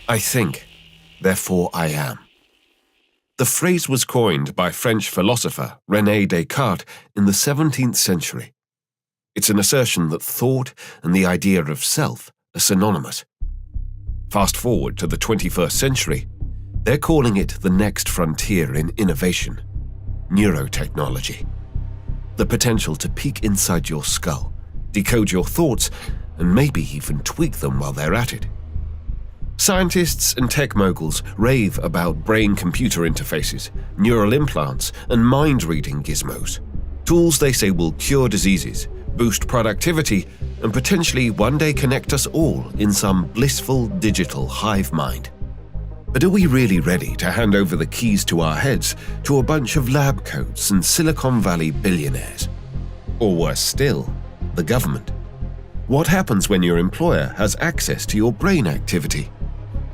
I think, therefore I am. The phrase was coined by French philosopher René Descartes in the 17th century. It's an assertion that thought and the idea of self are synonymous. Fast forward to the 21st century, they're calling it the next frontier in innovation, neurotechnology. The potential to peek inside your skull, decode your thoughts, and maybe even tweak them while they're at it. Scientists and tech moguls rave about brain-computer interfaces, neural implants, and mind-reading gizmos. Tools they say will cure diseases, boost productivity, and potentially one day connect us all in some blissful digital hive mind. But are we really ready to hand over the keys to our heads to a bunch of lab coats and Silicon Valley billionaires? Or worse still, the government? What happens when your employer has access to your brain activity?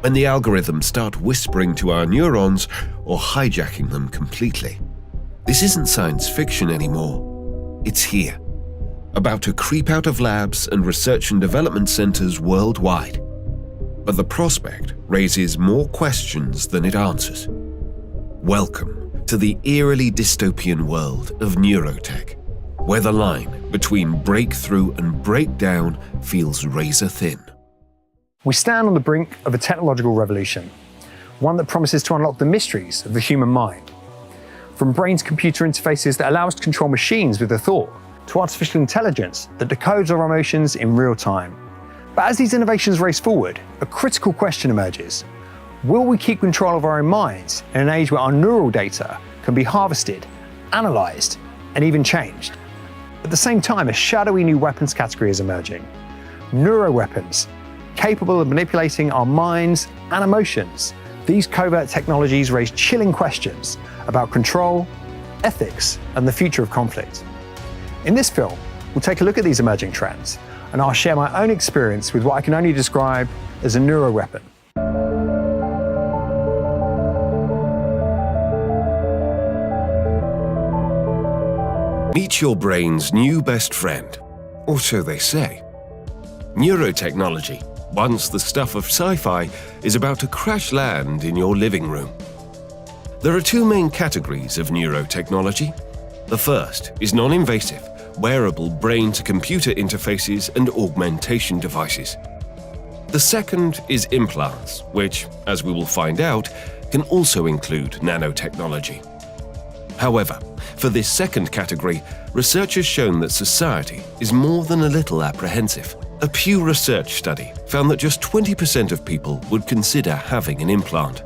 When the algorithms start whispering to our neurons or hijacking them completely? This isn't science fiction anymore. It's here, about to creep out of labs and research and development centers worldwide. But the prospect raises more questions than it answers. Welcome to the eerily dystopian world of neurotech, where the line between breakthrough and breakdown feels razor thin. We stand on the brink of a technological revolution, one that promises to unlock the mysteries of the human mind. From brain-to-computer interfaces that allow us to control machines with a thought, to artificial intelligence that decodes our emotions in real time. But as these innovations race forward, a critical question emerges. Will we keep control of our own minds in an age where our neural data can be harvested, analyzed, and even changed? At the same time, a shadowy new weapons category is emerging. Neuroweapons, capable of manipulating our minds and emotions. These covert technologies raise chilling questions about control, ethics, and the future of conflict. In this film, we'll take a look at these emerging trends, and I'll share my own experience with what I can only describe as a neuroweapon. Meet your brain's new best friend, or so they say. Neurotechnology, once the stuff of sci-fi, is about to crash land in your living room. There are two main categories of neurotechnology. The first is non-invasive, wearable brain-to-computer interfaces and augmentation devices. The second is implants, which, as we will find out, can also include nanotechnology. However, for this second category, research has shown that society is more than a little apprehensive. A Pew Research study found that just 20% of people would consider having an implant.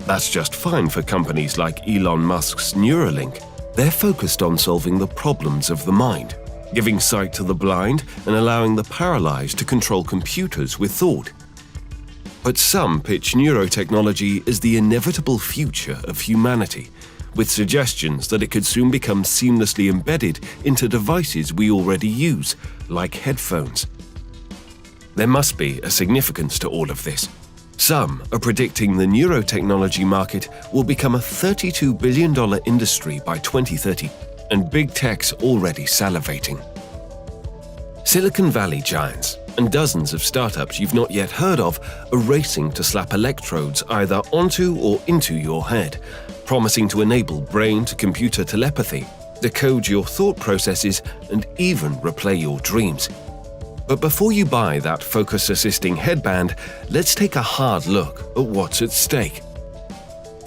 That's just fine for companies like Elon Musk's Neuralink. They're focused on solving the problems of the mind, giving sight to the blind and allowing the paralyzed to control computers with thought. But some pitch neurotechnology as the inevitable future of humanity, with suggestions that it could soon become seamlessly embedded into devices we already use, like headphones. There must be a significance to all of this. Some are predicting the neurotechnology market will become a $32 billion industry by 2030, and big tech's already salivating. Silicon Valley giants and dozens of startups you've not yet heard of are racing to slap electrodes either onto or into your head, promising to enable brain-to-computer telepathy, decode your thought processes, and even replay your dreams. But before you buy that focus-assisting headband, let's take a hard look at what's at stake.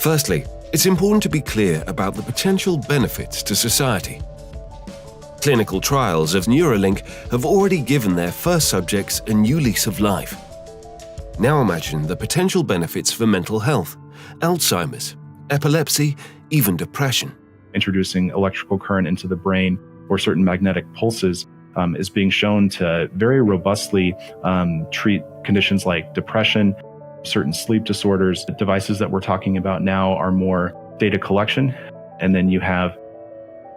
Firstly, it's important to be clear about the potential benefits to society. Clinical trials of Neuralink have already given their first subjects a new lease of life. Now imagine the potential benefits for mental health, Alzheimer's, epilepsy, even depression. Introducing electrical current into the brain or certain magnetic pulses is being shown to very robustly treat conditions like depression, certain sleep disorders. The devices that we're talking about now are more data collection. And then you have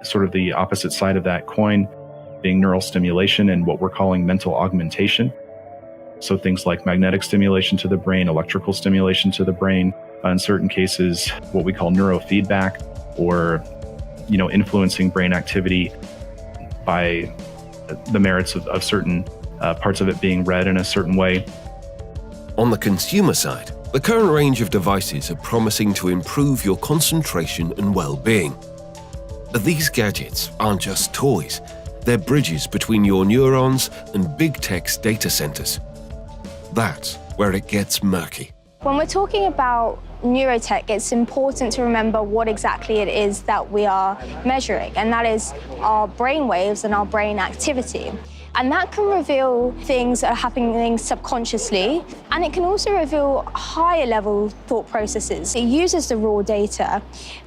sort of the opposite side of that coin being neural stimulation and what we're calling mental augmentation. So things like magnetic stimulation to the brain, electrical stimulation to the brain, in certain cases, what we call neurofeedback, or influencing brain activity by the merits of certain parts of it being read in a certain way. On the consumer side, the current range of devices are promising to improve your concentration and well-being. But these gadgets aren't just toys. They're bridges between your neurons and big tech's data centers. That's where it gets murky. When we're talking about neurotech, it's important to remember what exactly it is that we are measuring, and that is our brain waves and our brain activity. And that can reveal things that are happening subconsciously, and it can also reveal higher level thought processes. It uses the raw data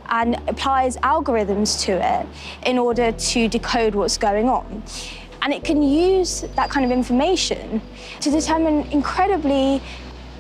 and applies algorithms to it in order to decode what's going on. And it can use that kind of information to determine incredibly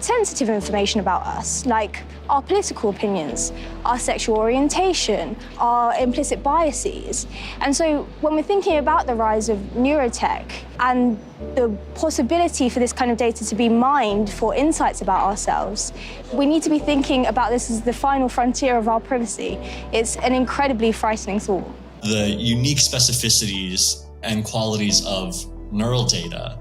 sensitive information about us, like our political opinions, our sexual orientation, our implicit biases. And so when we're thinking about the rise of neurotech and the possibility for this kind of data to be mined for insights about ourselves, we need to be thinking about this as the final frontier of our privacy. It's an incredibly frightening thought. The unique specificities and qualities of neural data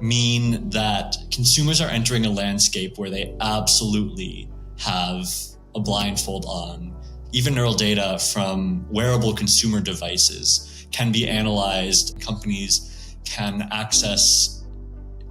mean that consumers are entering a landscape where they absolutely have a blindfold on. Even neural data from wearable consumer devices can be analyzed. Companies can access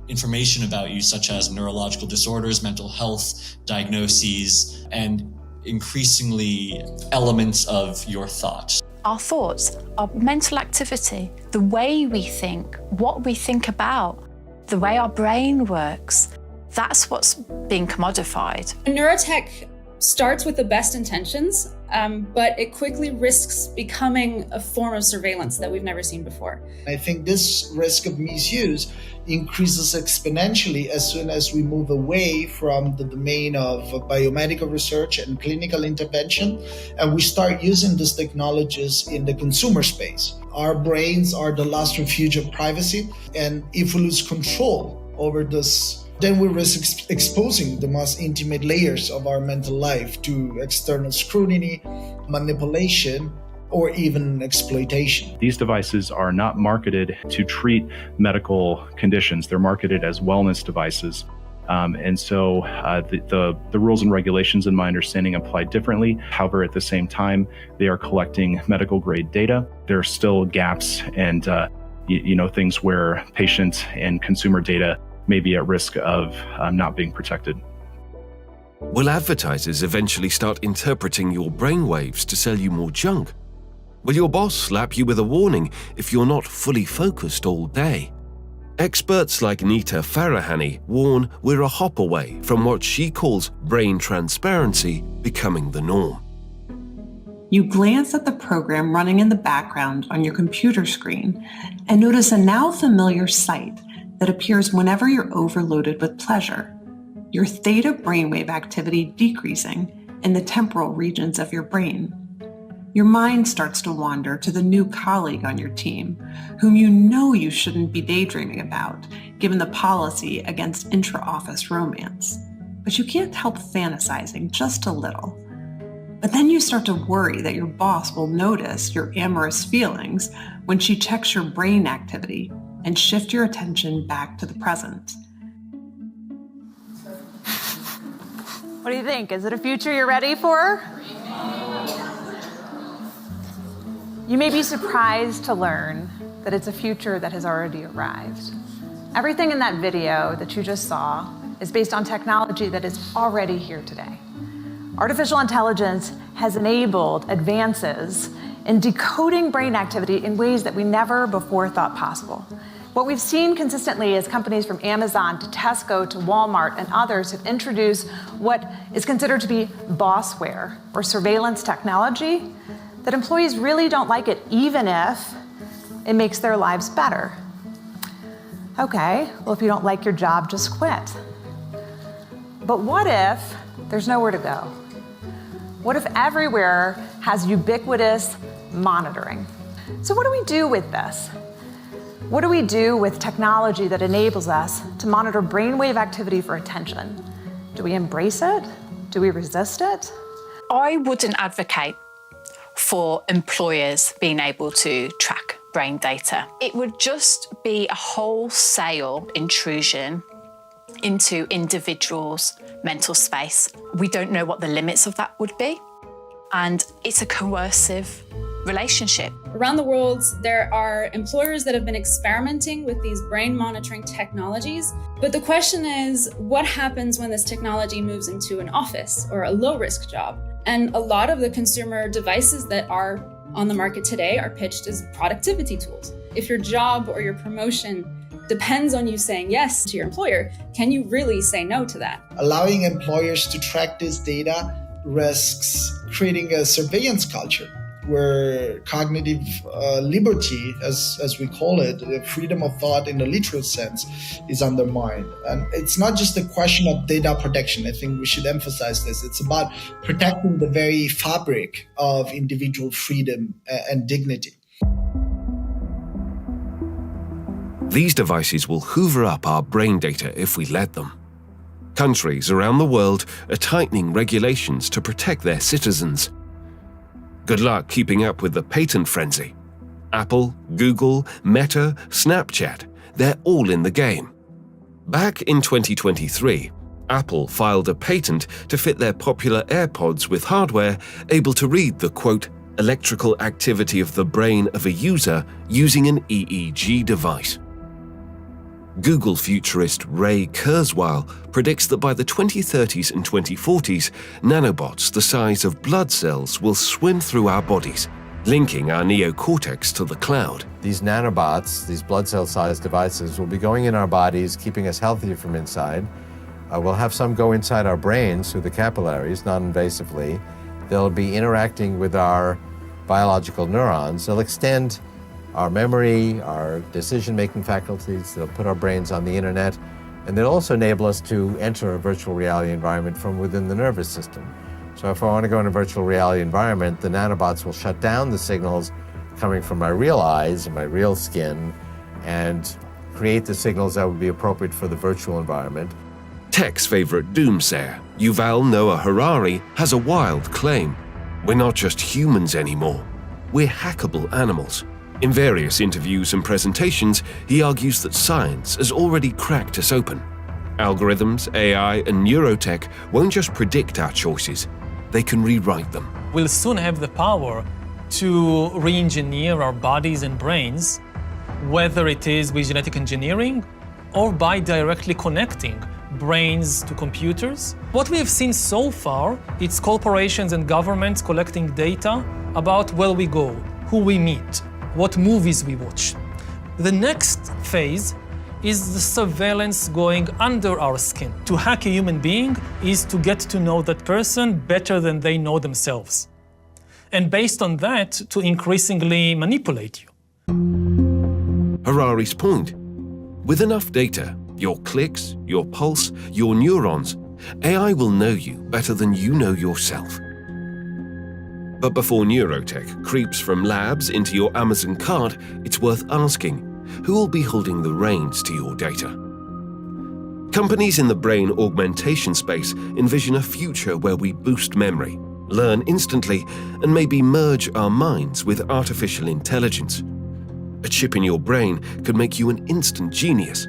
information about you, such as neurological disorders, mental health diagnoses, and increasingly elements of your thoughts. Our thoughts, our mental activity, the way we think, what we think about, the way our brain works, that's what's being commodified. Neurotech starts with the best intentions, but it quickly risks becoming a form of surveillance that we've never seen before. I think this risk of misuse increases exponentially as soon as we move away from the domain of biomedical research and clinical intervention, and we start using these technologies in the consumer space. Our brains are the last refuge of privacy, and if we lose control over this, then we risk exposing the most intimate layers of our mental life to external scrutiny, manipulation, or even exploitation. These devices are not marketed to treat medical conditions. They're marketed as wellness devices. And so the rules and regulations, in my understanding, apply differently. However, at the same time, they are collecting medical grade data. There are still gaps and things where patient and consumer data may be at risk of not being protected. Will advertisers eventually start interpreting your brainwaves to sell you more junk? Will your boss slap you with a warning if you're not fully focused all day? Experts like Nita Farahani warn we're a hop away from what she calls brain transparency becoming the norm. You glance at the program running in the background on your computer screen and notice a now familiar sight that appears whenever you're overloaded with pleasure. Your theta brainwave activity decreasing in the temporal regions of your brain. Your mind starts to wander to the new colleague on your team, whom you know you shouldn't be daydreaming about, given the policy against intra-office romance. But you can't help fantasizing just a little. But then you start to worry that your boss will notice your amorous feelings when she checks your brain activity and shift your attention back to the present. What do you think? Is it a future you're ready for? You may be surprised to learn that it's a future that has already arrived. Everything in that video that you just saw is based on technology that is already here today. Artificial intelligence has enabled advances in decoding brain activity in ways that we never before thought possible. What we've seen consistently is companies from Amazon to Tesco to Walmart and others have introduced what is considered to be bossware or surveillance technology that employees really don't like it, even if it makes their lives better. Okay, well, if you don't like your job, just quit. But what if there's nowhere to go? What if everywhere has ubiquitous monitoring? So what do we do with this? What do we do with technology that enables us to monitor brainwave activity for attention? Do we embrace it? Do we resist it? I wouldn't advocate for employers being able to track brain data. It would just be a wholesale intrusion into individuals' mental space. We don't know what the limits of that would be, and it's a coercive relationship. Around the world, there are employers that have been experimenting with these brain monitoring technologies. But the question is, what happens when this technology moves into an office or a low-risk job? And a lot of the consumer devices that are on the market today are pitched as productivity tools. If your job or your promotion depends on you saying yes to your employer, can you really say no to that? Allowing employers to track this data risks creating a surveillance culture where cognitive liberty, as we call it, freedom of thought in the literal sense, is undermined. And it's not just a question of data protection. I think we should emphasize this. It's about protecting the very fabric of individual freedom and dignity. These devices will hoover up our brain data if we let them. Countries around the world are tightening regulations to protect their citizens. Good luck keeping up with the patent frenzy. Apple, Google, Meta, Snapchat, they're all in the game. Back in 2023, Apple filed a patent to fit their popular AirPods with hardware able to read the, quote, electrical activity of the brain of a user using an EEG device. Google futurist Ray Kurzweil predicts that by the 2030s and 2040s, nanobots the size of blood cells will swim through our bodies, linking our neocortex to the cloud. These nanobots, these blood cell-sized devices, will be going in our bodies, keeping us healthy from inside. We'll have some go inside our brains through the capillaries, non-invasively. They'll be interacting with our biological neurons. They'll extend our memory, our decision-making faculties. They'll put our brains on the internet, and they'll also enable us to enter a virtual reality environment from within the nervous system. So if I want to go in a virtual reality environment, the nanobots will shut down the signals coming from my real eyes and my real skin and create the signals that would be appropriate for the virtual environment. Tech's favorite doomsayer, Yuval Noah Harari, has a wild claim. We're not just humans anymore. We're hackable animals. In various interviews and presentations, he argues that science has already cracked us open. Algorithms, AI, and neurotech won't just predict our choices, they can rewrite them. We'll soon have the power to re-engineer our bodies and brains, whether it is with genetic engineering or by directly connecting brains to computers. What we have seen so far, it's corporations and governments collecting data about where we go, who we meet, what movies we watch. The next phase is the surveillance going under our skin. To hack a human being is to get to know that person better than they know themselves. And based on that, to increasingly manipulate you. Harari's point: with enough data, your clicks, your pulse, your neurons, AI will know you better than you know yourself. But before neurotech creeps from labs into your Amazon cart, it's worth asking, who will be holding the reins to your data? Companies in the brain augmentation space envision a future where we boost memory, learn instantly, and maybe merge our minds with artificial intelligence. A chip in your brain could make you an instant genius.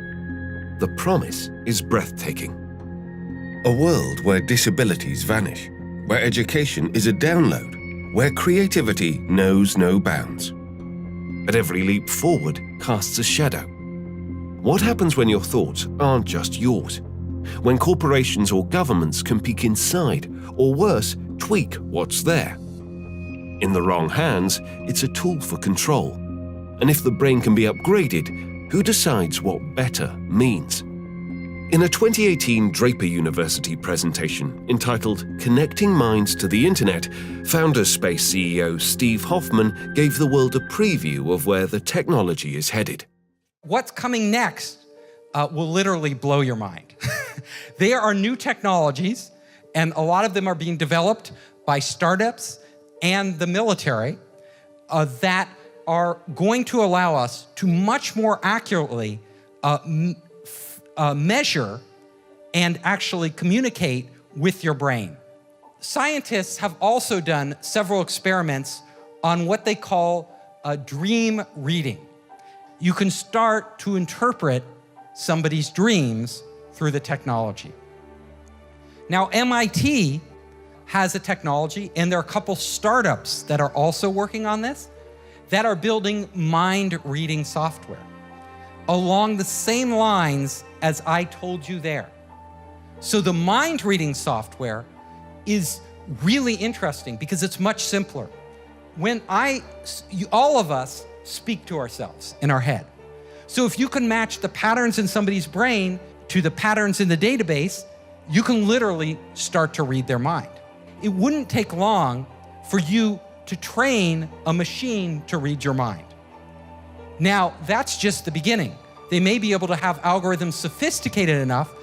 The promise is breathtaking. A world where disabilities vanish, where education is a download, where creativity knows no bounds. But every leap forward casts a shadow. What happens when your thoughts aren't just yours? When corporations or governments can peek inside, or worse, tweak what's there? In the wrong hands, it's a tool for control. And if the brain can be upgraded, who decides what better means? In a 2018 Draper University presentation entitled Connecting Minds to the Internet, Founders Space CEO Steve Hoffman gave the world a preview of where the technology is headed. What's coming next will literally blow your mind. There are new technologies, and a lot of them are being developed by startups and the military that are going to allow us to much more accurately measure and actually communicate with your brain. Scientists have also done several experiments on what they call dream reading. You can start to interpret somebody's dreams through the technology. Now, MIT has a technology, and there are a couple startups that are also working on this, that are building mind-reading software along the same lines as I told you there. So the mind-reading software is really interesting because it's much simpler. When all of us speak to ourselves in our head. So if you can match the patterns in somebody's brain to the patterns in the database, you can literally start to read their mind. It wouldn't take long for you to train a machine to read your mind. Now, that's just the beginning. They may be able to have algorithms sophisticated enough,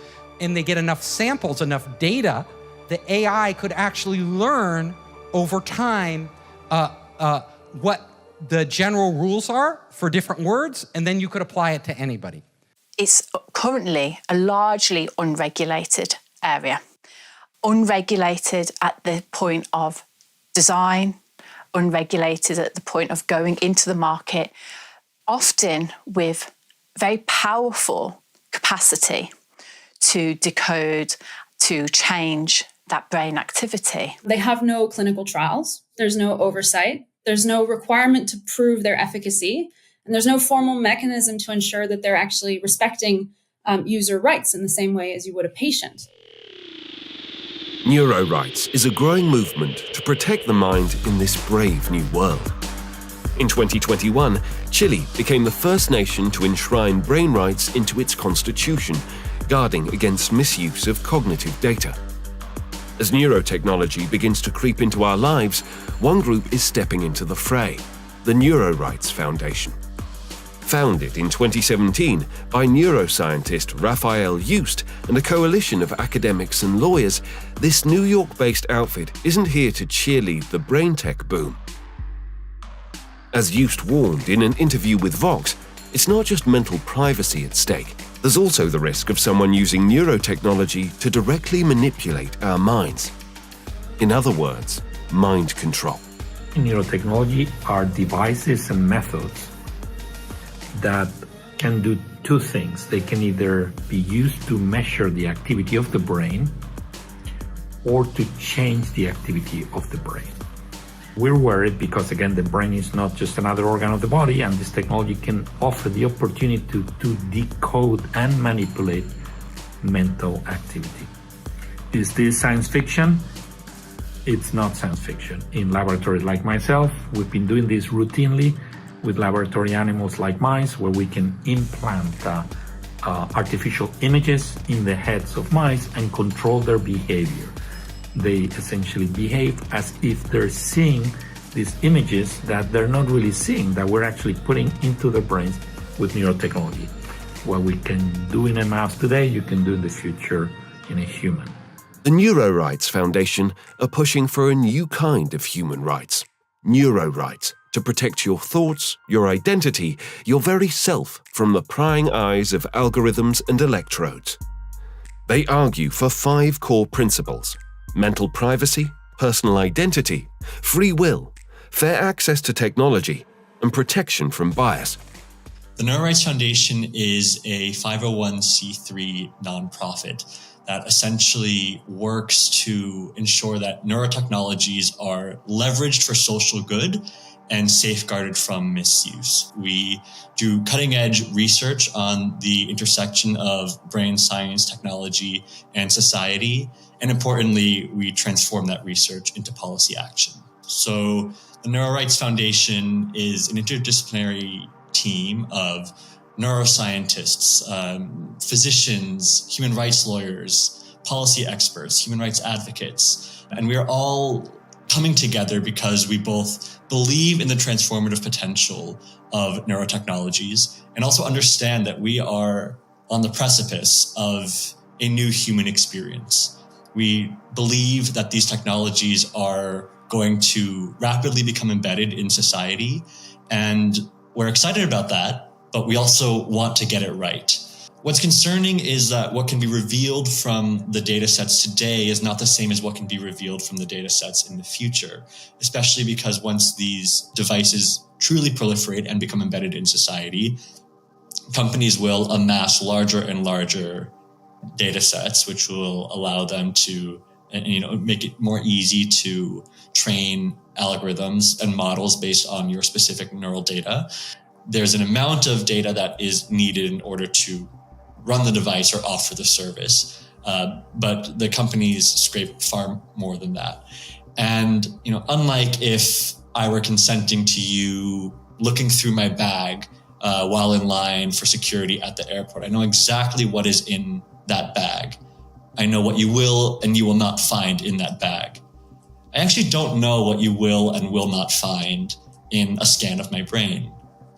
and they get enough samples, enough data, that AI could actually learn over time what the general rules are for different words, and then you could apply it to anybody. It's currently a largely unregulated area. Unregulated at the point of design, unregulated at the point of going into the market, often with very powerful capacity to decode, to change that brain activity. They have no clinical trials. There's no oversight. There's no requirement to prove their efficacy. And there's no formal mechanism to ensure that they're actually respecting user rights in the same way as you would a patient. Neuro rights is a growing movement to protect the mind in this brave new world. In 2021, Chile became the first nation to enshrine brain rights into its constitution, guarding against misuse of cognitive data. As neurotechnology begins to creep into our lives, one group is stepping into the fray, the Neurorights Foundation. Founded in 2017 by neuroscientist Raphael Just and a coalition of academics and lawyers, this New York-based outfit isn't here to cheerlead the brain tech boom. As Just warned in an interview with Vox, it's not just mental privacy at stake. There's also the risk of someone using neurotechnology to directly manipulate our minds. In other words, mind control. In neurotechnology are devices and methods that can do two things. They can either be used to measure the activity of the brain or to change the activity of the brain. We're worried because, again, the brain is not just another organ of the body, and this technology can offer the opportunity to decode and manipulate mental activity. Is this science fiction? It's not science fiction. In laboratories like myself, we've been doing this routinely with laboratory animals like mice, where we can implant artificial images in the heads of mice and control their behavior. They essentially behave as if they're seeing these images that they're not really seeing, that we're actually putting into their brains with neurotechnology. What we can do in a mouse today, you can do in the future in a human. The Neurorights Foundation are pushing for a new kind of human rights, neurorights, to protect your thoughts, your identity, your very self from the prying eyes of algorithms and electrodes. They argue for 5 core principles: mental privacy, personal identity, free will, fair access to technology, and protection from bias. The Neurorights Foundation is a 501c3 nonprofit that essentially works to ensure that neurotechnologies are leveraged for social good and safeguarded from misuse. We do cutting-edge research on the intersection of brain science, technology, and society. And importantly, we transform that research into policy action. So the Neurorights Foundation is an interdisciplinary team of neuroscientists, physicians, human rights lawyers, policy experts, human rights advocates. And we are all coming together because we both believe in the transformative potential of neurotechnologies and also understand that we are on the precipice of a new human experience. We believe that these technologies are going to rapidly become embedded in society, and we're excited about that, but we also want to get it right. What's concerning is that what can be revealed from the data sets today is not the same as what can be revealed from the data sets in the future, especially because once these devices truly proliferate and become embedded in society, companies will amass larger and larger data sets, which will allow them to, make it more easy to train algorithms and models based on your specific neural data. There's an amount of data that is needed in order to run the device or offer the service. But the companies scrape far more than that. And, unlike if I were consenting to you looking through my bag while in line for security at the airport, I know exactly what is in that bag. I know what you will and you will not find in that bag. I actually don't know what you will and will not find in a scan of my brain.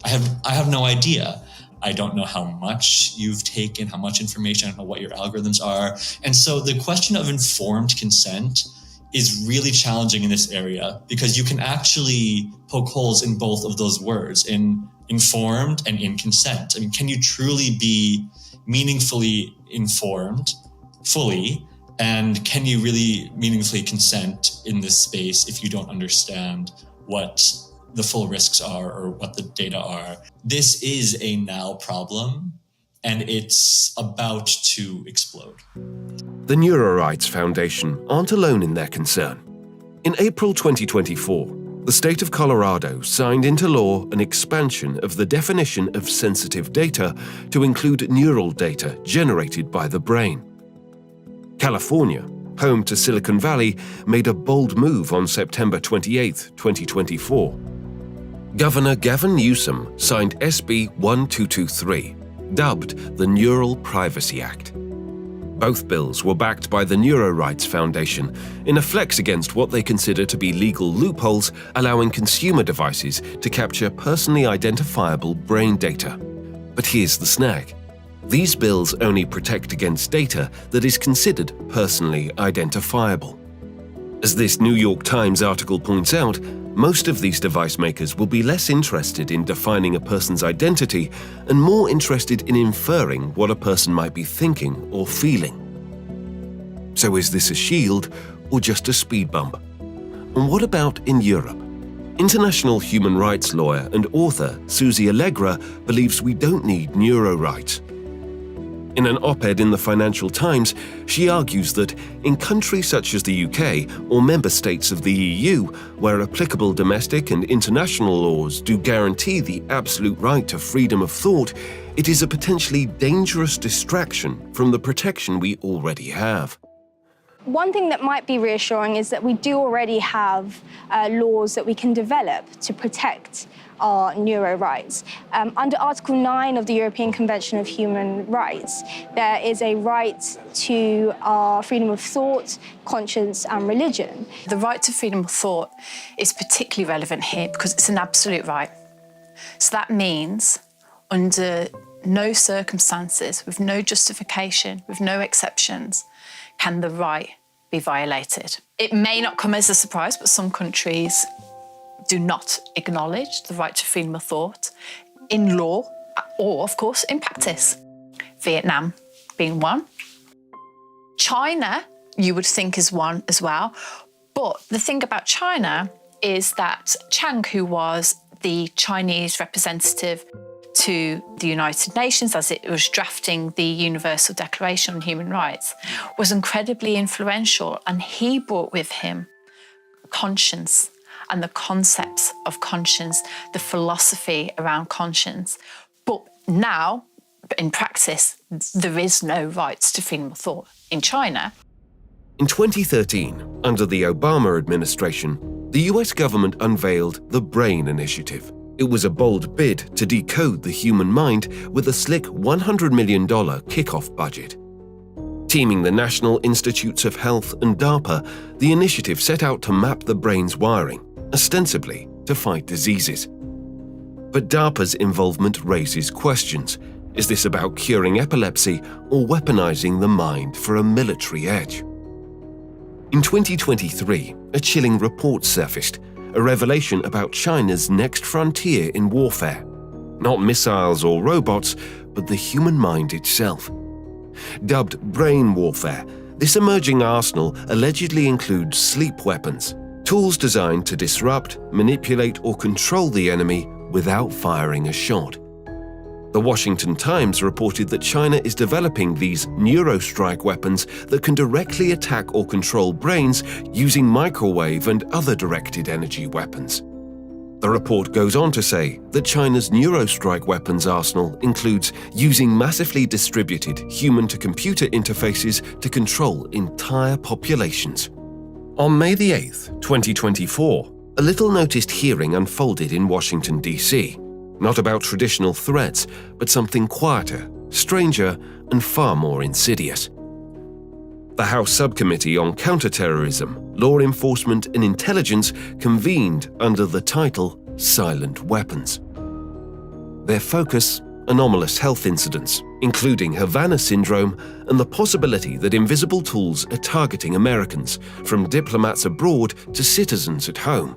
I have no idea. I don't know how much you've taken, how much information, I don't know what your algorithms are. And so the question of informed consent is really challenging in this area because you can actually poke holes in both of those words, in informed and in consent. I mean, can you truly be meaningfully informed fully? And can you really meaningfully consent in this space if you don't understand what the full risks are or what the data are? This is a now problem, and it's about to explode. The Neurorights Foundation aren't alone in their concern. In April 2024, the state of Colorado signed into law an expansion of the definition of sensitive data to include neural data generated by the brain. California, home to Silicon Valley, made a bold move on September 28, 2024. Governor Gavin Newsom signed SB 1223, dubbed the Neural Privacy Act. Both bills were backed by the Neurorights Foundation in a flex against what they consider to be legal loopholes allowing consumer devices to capture personally identifiable brain data. But here's the snag. These bills only protect against data that is considered personally identifiable. As this New York Times article points out, most of these device makers will be less interested in defining a person's identity and more interested in inferring what a person might be thinking or feeling. So is this a shield or just a speed bump? And what about in Europe? International human rights lawyer and author Susie Allegra believes we don't need neurorights. In an op-ed in the Financial Times, she argues that in countries such as the UK or member states of the EU, where applicable domestic and international laws do guarantee the absolute right to freedom of thought, it is a potentially dangerous distraction from the protection we already have. One thing that might be reassuring is that we do already have laws that we can develop to protect our neuro rights. Under Article 9 of the European Convention of Human Rights, there is a right to our freedom of thought, conscience, and religion. The right to freedom of thought is particularly relevant here because it's an absolute right. So that means under no circumstances, with no justification, with no exceptions, can the right be violated. It may not come as a surprise, but some countries do not acknowledge the right to freedom of thought in law or, of course, in practice. Vietnam being one. China, you would think, is one as well. But the thing about China is that Chiang, who was the Chinese representative to the United Nations as it was drafting the Universal Declaration on Human Rights, was incredibly influential, and he brought with him conscience and the concepts of conscience, the philosophy around conscience. But now, in practice, there is no rights to freedom of thought in China. In 2013, under the Obama administration, the US government unveiled the BRAIN Initiative. It was a bold bid to decode the human mind with a slick $100 million kickoff budget. Teaming the National Institutes of Health and DARPA, the initiative set out to map the brain's wiring, ostensibly to fight diseases. But DARPA's involvement raises questions. Is this about curing epilepsy or weaponizing the mind for a military edge? In 2023, a chilling report surfaced, a revelation about China's next frontier in warfare. Not missiles or robots, but the human mind itself. Dubbed brain warfare, this emerging arsenal allegedly includes sleep weapons, tools designed to disrupt, manipulate, or control the enemy without firing a shot. The Washington Times reported that China is developing these neurostrike weapons that can directly attack or control brains using microwave and other directed energy weapons. The report goes on to say that China's neurostrike weapons arsenal includes using massively distributed human-to-computer interfaces to control entire populations. On May the 8th, 2024, a little-noticed hearing unfolded in Washington, D.C., not about traditional threats, but something quieter, stranger, and far more insidious. The House Subcommittee on Counterterrorism, Law Enforcement and Intelligence convened under the title Silent Weapons. Their focus: anomalous health incidents, including Havana syndrome and the possibility that invisible tools are targeting Americans, from diplomats abroad to citizens at home.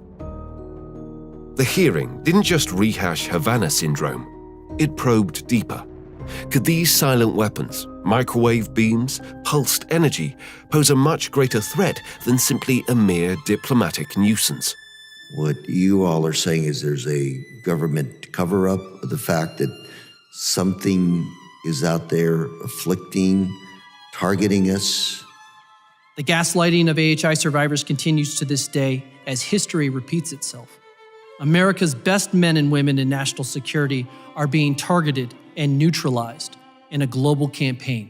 The hearing didn't just rehash Havana syndrome, it probed deeper. Could these silent weapons, microwave beams, pulsed energy, pose a much greater threat than simply a mere diplomatic nuisance? What you all are saying is there's a government cover-up of the fact that something is out there afflicting, targeting us. The gaslighting of AHI survivors continues to this day as history repeats itself. America's best men and women in national security are being targeted and neutralized in a global campaign.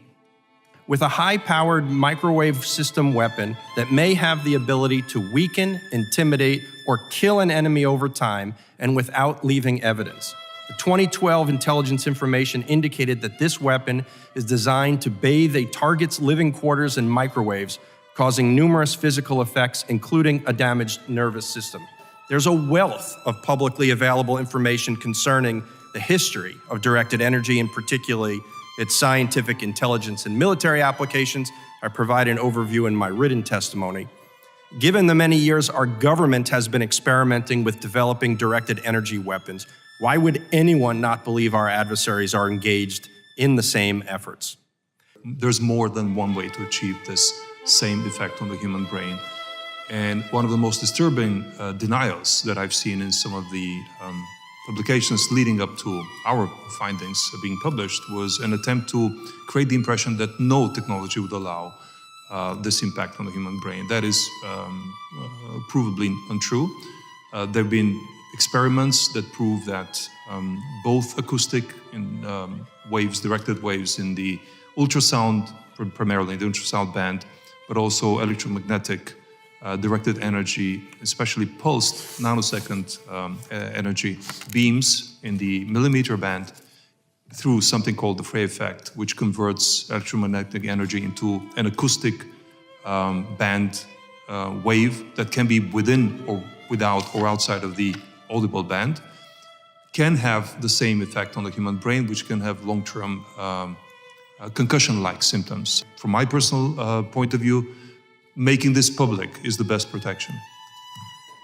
With a high-powered microwave system weapon that may have the ability to weaken, intimidate, or kill an enemy over time and without leaving evidence. The 2012 intelligence information indicated that this weapon is designed to bathe a target's living quarters in microwaves, causing numerous physical effects, including a damaged nervous system. There's a wealth of publicly available information concerning the history of directed energy, and particularly its scientific, intelligence, and military applications. I provide an overview in my written testimony. Given the many years our government has been experimenting with developing directed energy weapons, why would anyone not believe our adversaries are engaged in the same efforts? There's more than one way to achieve this same effect on the human brain. And one of the most disturbing denials that I've seen in some of the publications leading up to our findings being published was an attempt to create the impression that no technology would allow this impact on the human brain. That is provably untrue. There have been experiments that prove that both acoustic and waves, directed waves in the ultrasound, primarily the ultrasound band, but also electromagnetic directed energy, especially pulsed nanosecond energy beams in the millimeter band through something called the Frey effect, which converts electromagnetic energy into an acoustic band wave that can be within or without or outside of the audible band, can have the same effect on the human brain, which can have long-term concussion-like symptoms. From my personal point of view, making this public is the best protection.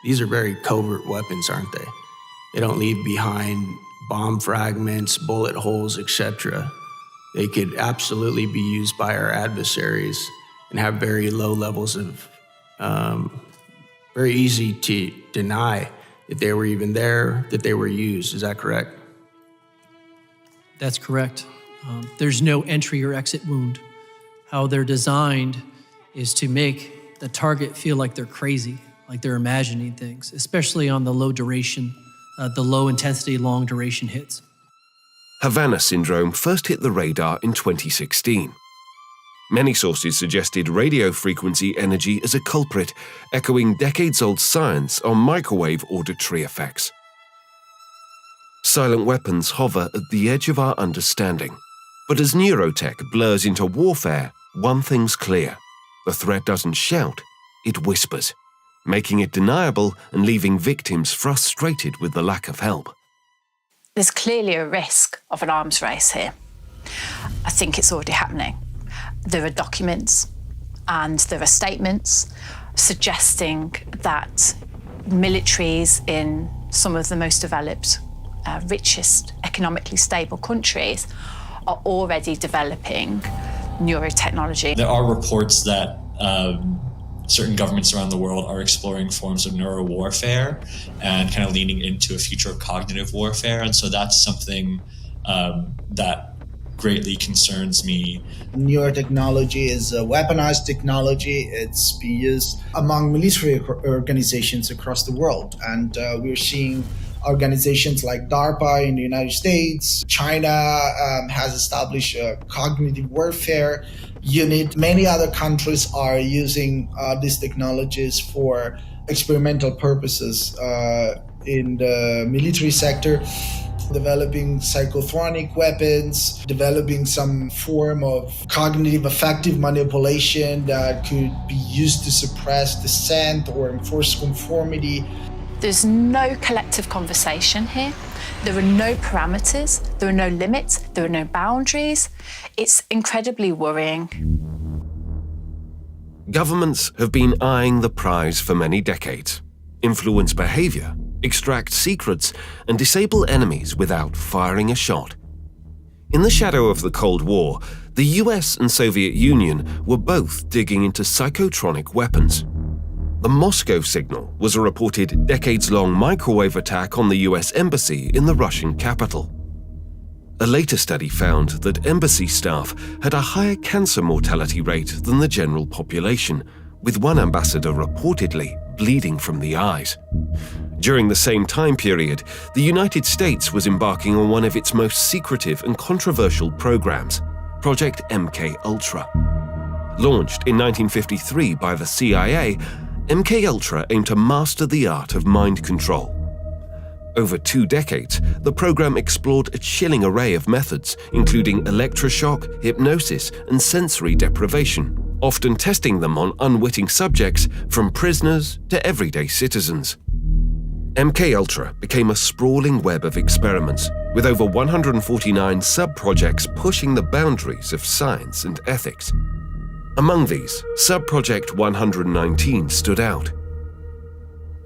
These are very covert weapons, aren't they? They don't leave behind bomb fragments, bullet holes, etc. They could absolutely be used by our adversaries and have very low levels of, very easy to deny that they were even there, that they were used. Is that correct? That's correct. There's no entry or exit wound. How they're designed is to make the target feel like they're crazy, like they're imagining things, especially on the low duration, the low intensity, long duration hits. Havana syndrome first hit the radar in 2016. Many sources suggested radio frequency energy as a culprit, echoing decades-old science on microwave auditory effects. Silent weapons hover at the edge of our understanding. But as neurotech blurs into warfare, one thing's clear. The threat doesn't shout, it whispers, making it deniable and leaving victims frustrated with the lack of help. There's clearly a risk of an arms race here. I think it's already happening. There are documents and there are statements suggesting that militaries in some of the most developed, richest, economically stable countries are already developing neurotechnology. There are reports that certain governments around the world are exploring forms of neurowarfare and kind of leaning into a future of cognitive warfare. And so that's something that greatly concerns me. Neurotechnology is a weaponized technology. It's being used among military organizations across the world. And we're seeing organizations like DARPA in the United States. China has established a cognitive warfare unit. Many other countries are using these technologies for experimental purposes in the military sector, developing psychotronic weapons, developing some form of cognitive affective manipulation that could be used to suppress dissent or enforce conformity. There's no collective conversation here. There are no parameters, there are no limits, there are no boundaries. It's incredibly worrying. Governments have been eyeing the prize for many decades. Influence behavior, extract secrets, and disable enemies without firing a shot. In the shadow of the Cold War, the US and Soviet Union were both digging into psychotronic weapons. The Moscow signal was a reported decades-long microwave attack on the US embassy in the Russian capital. A later study found that embassy staff had a higher cancer mortality rate than the general population, with one ambassador reportedly bleeding from the eyes. During the same time period, the United States was embarking on one of its most secretive and controversial programs, Project MK-Ultra. Launched in 1953 by the CIA, MK-Ultra aimed to master the art of mind control. Over 2 decades, the program explored a chilling array of methods, including electroshock, hypnosis, and sensory deprivation, often testing them on unwitting subjects from prisoners to everyday citizens. MK-Ultra became a sprawling web of experiments, with over 149 sub-projects pushing the boundaries of science and ethics. Among these, Sub-Project 119 stood out.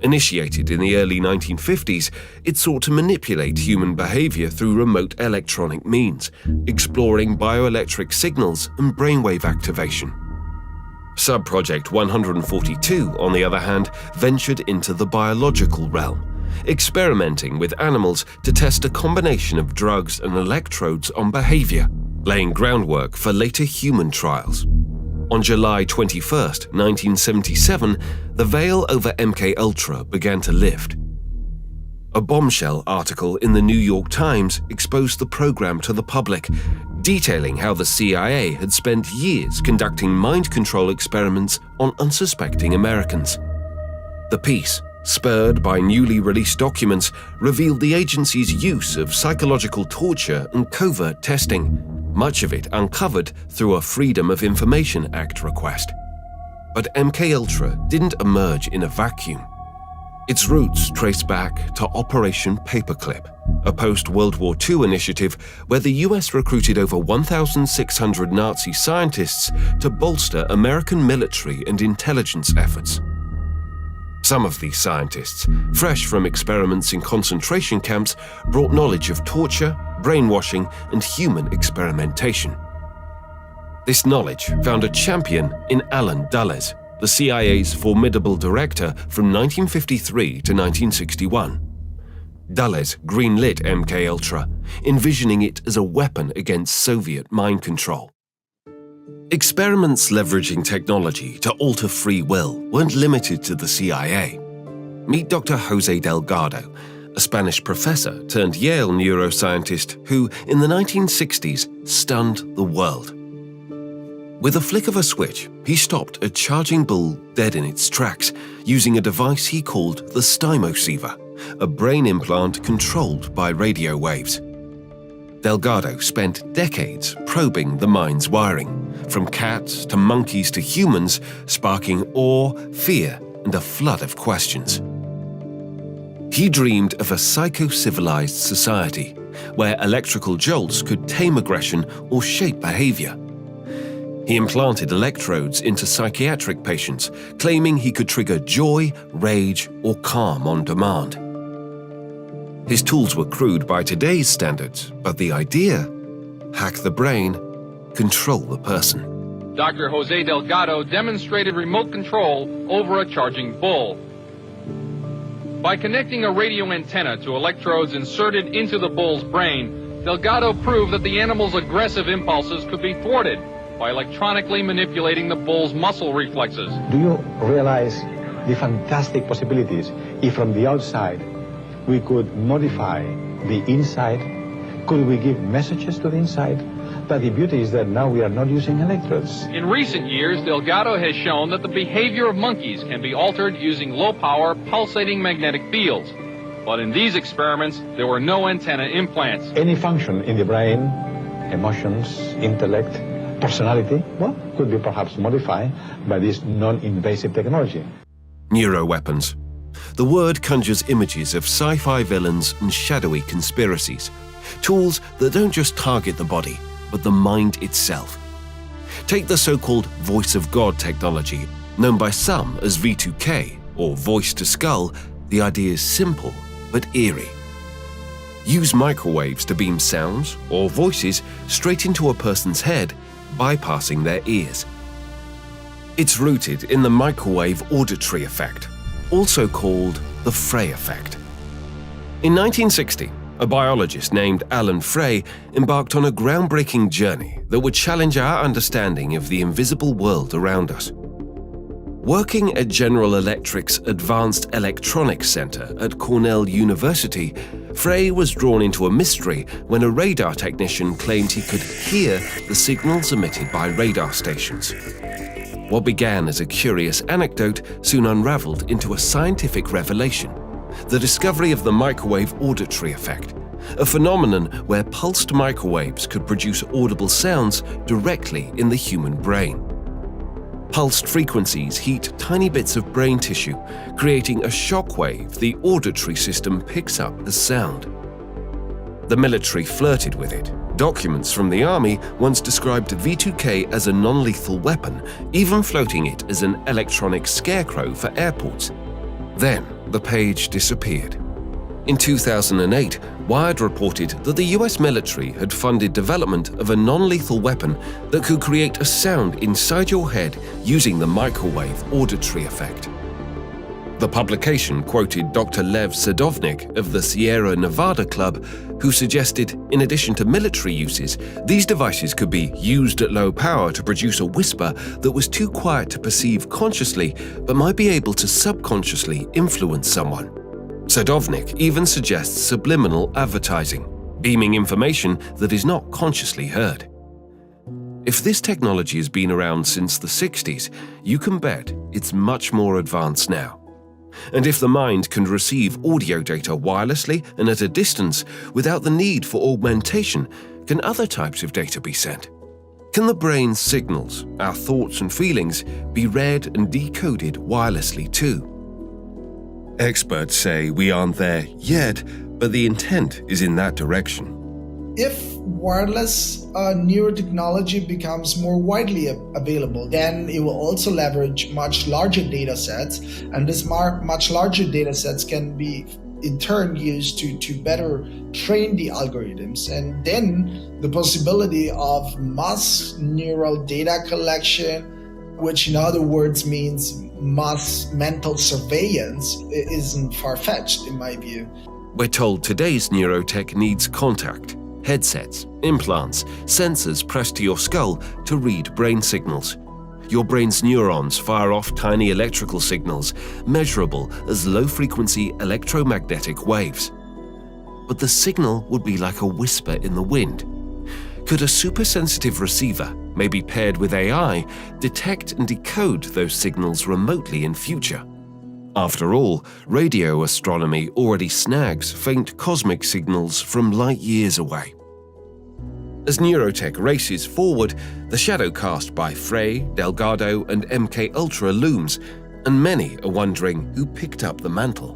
Initiated in the early 1950s, it sought to manipulate human behavior through remote electronic means, exploring bioelectric signals and brainwave activation. Sub-Project 142, on the other hand, ventured into the biological realm, experimenting with animals to test a combination of drugs and electrodes on behavior, laying groundwork for later human trials. On July 21, 1977, the veil over MK-Ultra began to lift. A bombshell article in the New York Times exposed the program to the public, detailing how the CIA had spent years conducting mind control experiments on unsuspecting Americans. The piece, spurred by newly released documents, revealed the agency's use of psychological torture and covert testing, much of it uncovered through a Freedom of Information Act request. But MK-Ultra didn't emerge in a vacuum. Its roots trace back to Operation Paperclip, a post-World War II initiative where the US recruited over 1,600 Nazi scientists to bolster American military and intelligence efforts. Some of these scientists, fresh from experiments in concentration camps, brought knowledge of torture, brainwashing, and human experimentation. This knowledge found a champion in Alan Dulles, the CIA's formidable director from 1953 to 1961. Dulles greenlit MK-Ultra, envisioning it as a weapon against Soviet mind control. Experiments leveraging technology to alter free will weren't limited to the CIA. Meet Dr. Jose Delgado, a Spanish professor turned Yale neuroscientist who, in the 1960s, stunned the world. With a flick of a switch, he stopped a charging bull dead in its tracks using a device he called the stymoceiver, a brain implant controlled by radio waves. Delgado spent decades probing the mind's wiring, from cats to monkeys to humans, sparking awe, fear, and a flood of questions. He dreamed of a psycho-civilized society where electrical jolts could tame aggression or shape behavior. He implanted electrodes into psychiatric patients, claiming he could trigger joy, rage, or calm on demand. His tools were crude by today's standards, but the idea? Hack the brain, control the person. Dr. Jose Delgado demonstrated remote control over a charging bull. By connecting a radio antenna to electrodes inserted into the bull's brain, Delgado proved that the animal's aggressive impulses could be thwarted by electronically manipulating the bull's muscle reflexes. Do you realize the fantastic possibilities if from the outside we could modify the inside? Could we give messages to the inside? But the beauty is that now we are not using electrodes. In recent years, Delgado has shown that the behavior of monkeys can be altered using low-power, pulsating magnetic fields. But in these experiments, there were no antenna implants. Any function in the brain, emotions, intellect, personality, well, could be perhaps modified by this non-invasive technology. Neuroweapons. The word conjures images of sci-fi villains and shadowy conspiracies. Tools that don't just target the body, but the mind itself. Take the so-called voice of God technology, known by some as V2K or voice to skull. The idea is simple but eerie. Use microwaves to beam sounds or voices straight into a person's head, bypassing their ears. It's rooted in the microwave auditory effect, also called the Frey effect. In 1960, a biologist named Alan Frey embarked on a groundbreaking journey that would challenge our understanding of the invisible world around us. Working at General Electric's Advanced Electronics Center at Cornell University, Frey was drawn into a mystery when a radar technician claimed he could hear the signals emitted by radar stations. What began as a curious anecdote soon unraveled into a scientific revelation: the discovery of the microwave auditory effect, a phenomenon where pulsed microwaves could produce audible sounds directly in the human brain. Pulsed frequencies heat tiny bits of brain tissue, creating a shock wave the auditory system picks up as sound. The military flirted with it. Documents from the army once described V2K as a non-lethal weapon, even floating it as an electronic scarecrow for airports. Then, the page disappeared. In 2008, Wired reported that the US military had funded development of a non-lethal weapon that could create a sound inside your head using the microwave auditory effect. The publication quoted Dr. Lev Sadovnik of the Sierra Nevada Club, who suggested, in addition to military uses, these devices could be used at low power to produce a whisper that was too quiet to perceive consciously, but might be able to subconsciously influence someone. Sadovnik even suggests subliminal advertising, beaming information that is not consciously heard. If this technology has been around since the 60s, you can bet it's much more advanced now. And if the mind can receive audio data wirelessly and at a distance without the need for augmentation, can other types of data be sent? Can the brain's signals, our thoughts and feelings, be read and decoded wirelessly too? Experts say we aren't there yet, but the intent is in that direction. If wireless neurotechnology becomes more widely available, then it will also leverage much larger data sets, and these much larger data sets can be in turn used to better train the algorithms. And then the possibility of mass neural data collection, which in other words means mass mental surveillance, isn't far-fetched in my view. We're told today's neurotech needs contact, headsets, implants, sensors pressed to your skull to read brain signals. Your brain's neurons fire off tiny electrical signals, measurable as low-frequency electromagnetic waves. But the signal would be like a whisper in the wind. Could a super-sensitive receiver, maybe paired with AI, detect and decode those signals remotely in future? After all, radio astronomy already snags faint cosmic signals from light years away. As neurotech races forward, the shadow cast by Frey, Delgado, and MKUltra looms, and many are wondering who picked up the mantle.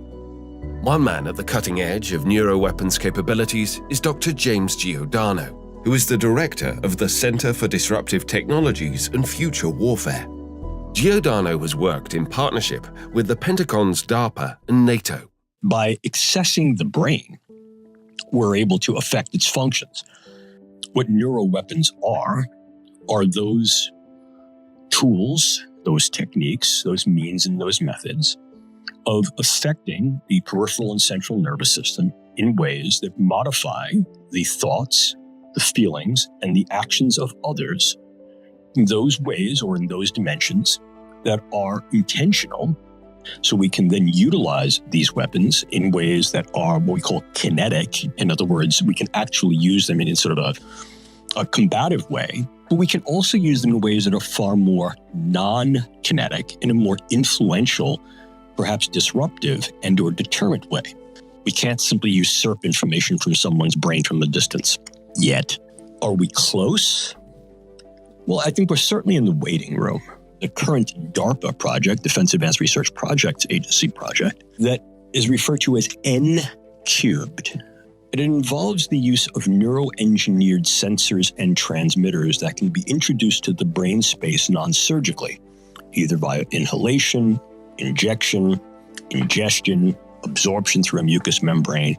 One man at the cutting edge of neuroweapons capabilities is Dr. James Giordano, who is the director of the Center for Disruptive Technologies and Future Warfare. Giordano has worked in partnership with the Pentagon's DARPA and NATO. By accessing the brain, we're able to affect its functions. What neuroweapons are those tools, those techniques, those means, and those methods of affecting the peripheral and central nervous system in ways that modify the thoughts, the feelings, and the actions of others in those ways or in those dimensions that are intentional. So we can then utilize these weapons in ways that are what we call kinetic. In other words, we can actually use them in sort of a combative way, but we can also use them in ways that are far more non-kinetic, in a more influential, perhaps disruptive and/or deterrent way. We can't simply usurp information from someone's brain from a distance yet. Are we close? Well, I think we're certainly in the waiting room. The current DARPA project, Defense Advanced Research Project Agency project, that is referred to as N-cubed. It involves the use of neuroengineered sensors and transmitters that can be introduced to the brain space non-surgically, either via inhalation, injection, ingestion, absorption through a mucous membrane,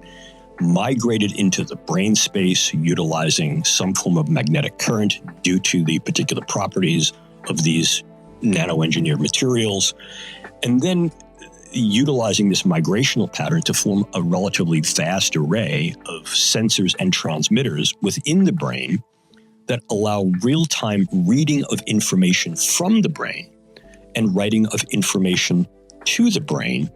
migrated into the brain space utilizing some form of magnetic current due to the particular properties of these nanoengineered materials, and then utilizing this migrational pattern to form a relatively vast array of sensors and transmitters within the brain that allow real-time reading of information from the brain and writing of information to the brain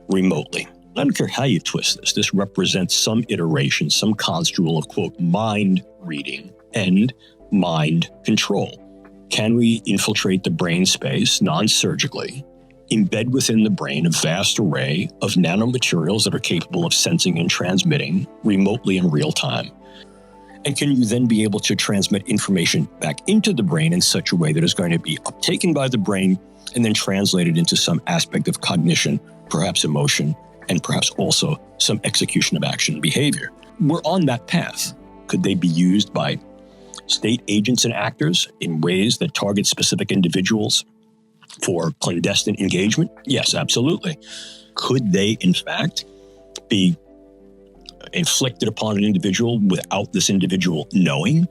remotely. I don't care how you twist this. This represents some iteration, some construal of, quote, mind reading and mind control. Can we infiltrate the brain space non-surgically, embed within the brain a vast array of nanomaterials that are capable of sensing and transmitting remotely in real time? And can you then be able to transmit information back into the brain in such a way that is going to be uptaken by the brain and then translated into some aspect of cognition, perhaps emotion, and perhaps also some execution of action and behavior? We're on that path. Could they be used by state agents and actors in ways that target specific individuals for clandestine engagement? Yes, absolutely. Could they, in fact, be inflicted upon an individual without this individual knowing?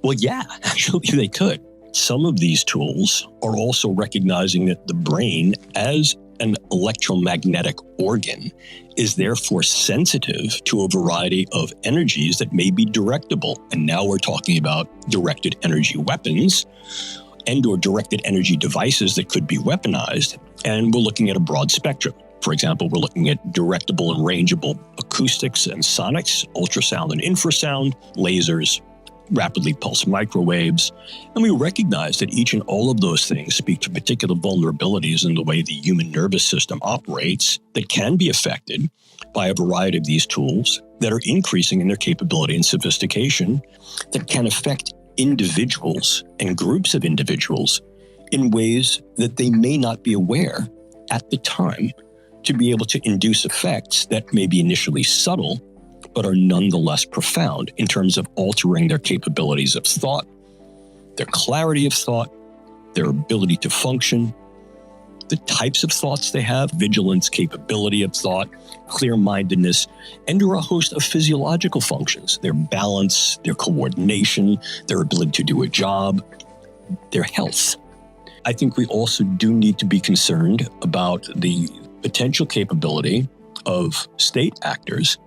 Well, yeah, actually they could. Some of these tools are also recognizing that the brain, as an electromagnetic organ, is therefore sensitive to a variety of energies that may be directable. And now we're talking about directed energy weapons and/or directed energy devices that could be weaponized. And we're looking at a broad spectrum. For example, we're looking at directable and rangeable acoustics and sonics, ultrasound and infrasound, lasers, rapidly pulsed microwaves. And we recognize that each and all of those things speak to particular vulnerabilities in the way the human nervous system operates that can be affected by a variety of these tools that are increasing in their capability and sophistication that can affect individuals and groups of individuals in ways that they may not be aware at the time, to be able to induce effects that may be initially subtle, but are nonetheless profound in terms of altering their capabilities of thought, their clarity of thought, their ability to function, the types of thoughts they have, vigilance, capability of thought, clear-mindedness, and a host of physiological functions, their balance, their coordination, their ability to do a job, their health. I think we also do need to be concerned about the potential capability of state actors,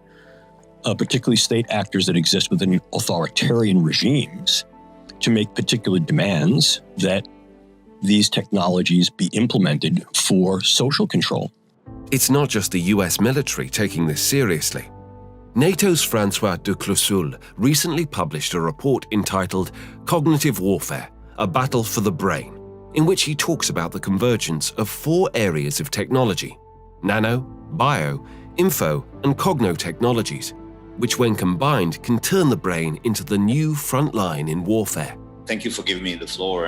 particularly state actors that exist within authoritarian regimes, to make particular demands that these technologies be implemented for social control. It's not just the US military taking this seriously. NATO's Francois de Cloussul recently published a report entitled Cognitive Warfare, A Battle for the Brain, in which he talks about the convergence of 4 areas of technology: nano, bio, info, and cogno technologies, which when combined can turn the brain into the new front line in warfare. Thank you for giving me the floor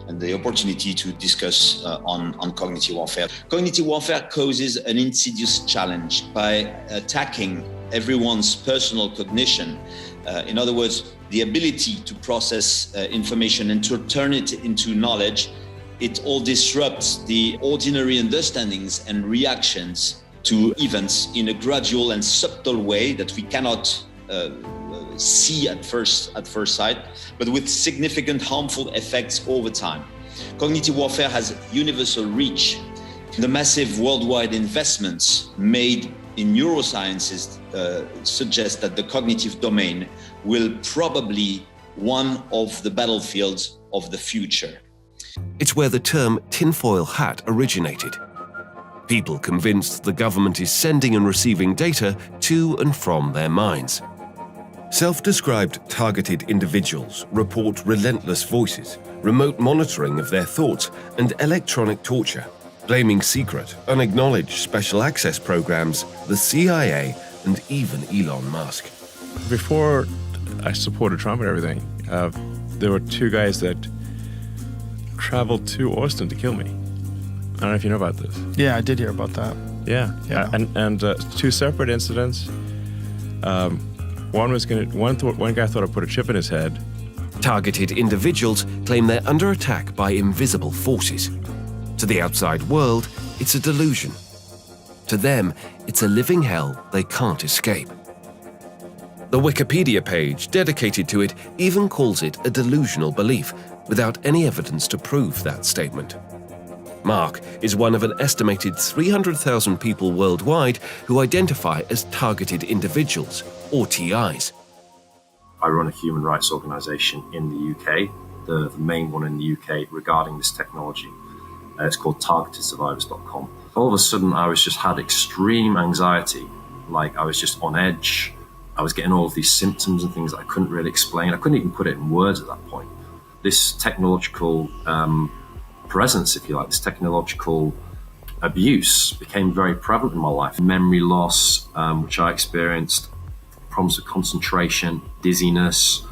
and the opportunity to discuss on cognitive warfare. Cognitive warfare causes an insidious challenge by attacking everyone's personal cognition. In other words, the ability to process information and to turn it into knowledge. It all disrupts the ordinary understandings and reactions to events in a gradual and subtle way that we cannot see at first sight, but with significant harmful effects over time. Cognitive warfare has universal reach. The massive worldwide investments made in neurosciences suggest that the cognitive domain will probably one of the battlefields of the future. It's where the term tinfoil hat originated. People convinced the government is sending and receiving data to and from their minds. Self-described targeted individuals report relentless voices, remote monitoring of their thoughts, and electronic torture, blaming secret, unacknowledged special access programs, the CIA, and even Elon Musk. Before I supported Trump and everything, there were two guys that traveled to Austin to kill me. I don't know if you know about this. Yeah, I did hear about that. Yeah. And two separate incidents. One guy thought I put a chip in his head. Targeted individuals claim they're under attack by invisible forces. To the outside world, it's a delusion. To them, it's a living hell they can't escape. The Wikipedia page dedicated to it even calls it a delusional belief, without any evidence to prove that statement. Mark is one of an estimated 300,000 people worldwide who identify as targeted individuals, or TIs. I run a human rights organisation in the UK, the main one in the UK regarding this technology. It's called targetedsurvivors.com. All of a sudden, I was just had extreme anxiety, like I was just on edge. I was getting all of these symptoms and things that I couldn't really explain. I couldn't even put it in words at that point. This technological presence, if you like, this technological abuse became very prevalent in my life. Memory loss, which I experienced, problems with concentration, dizziness,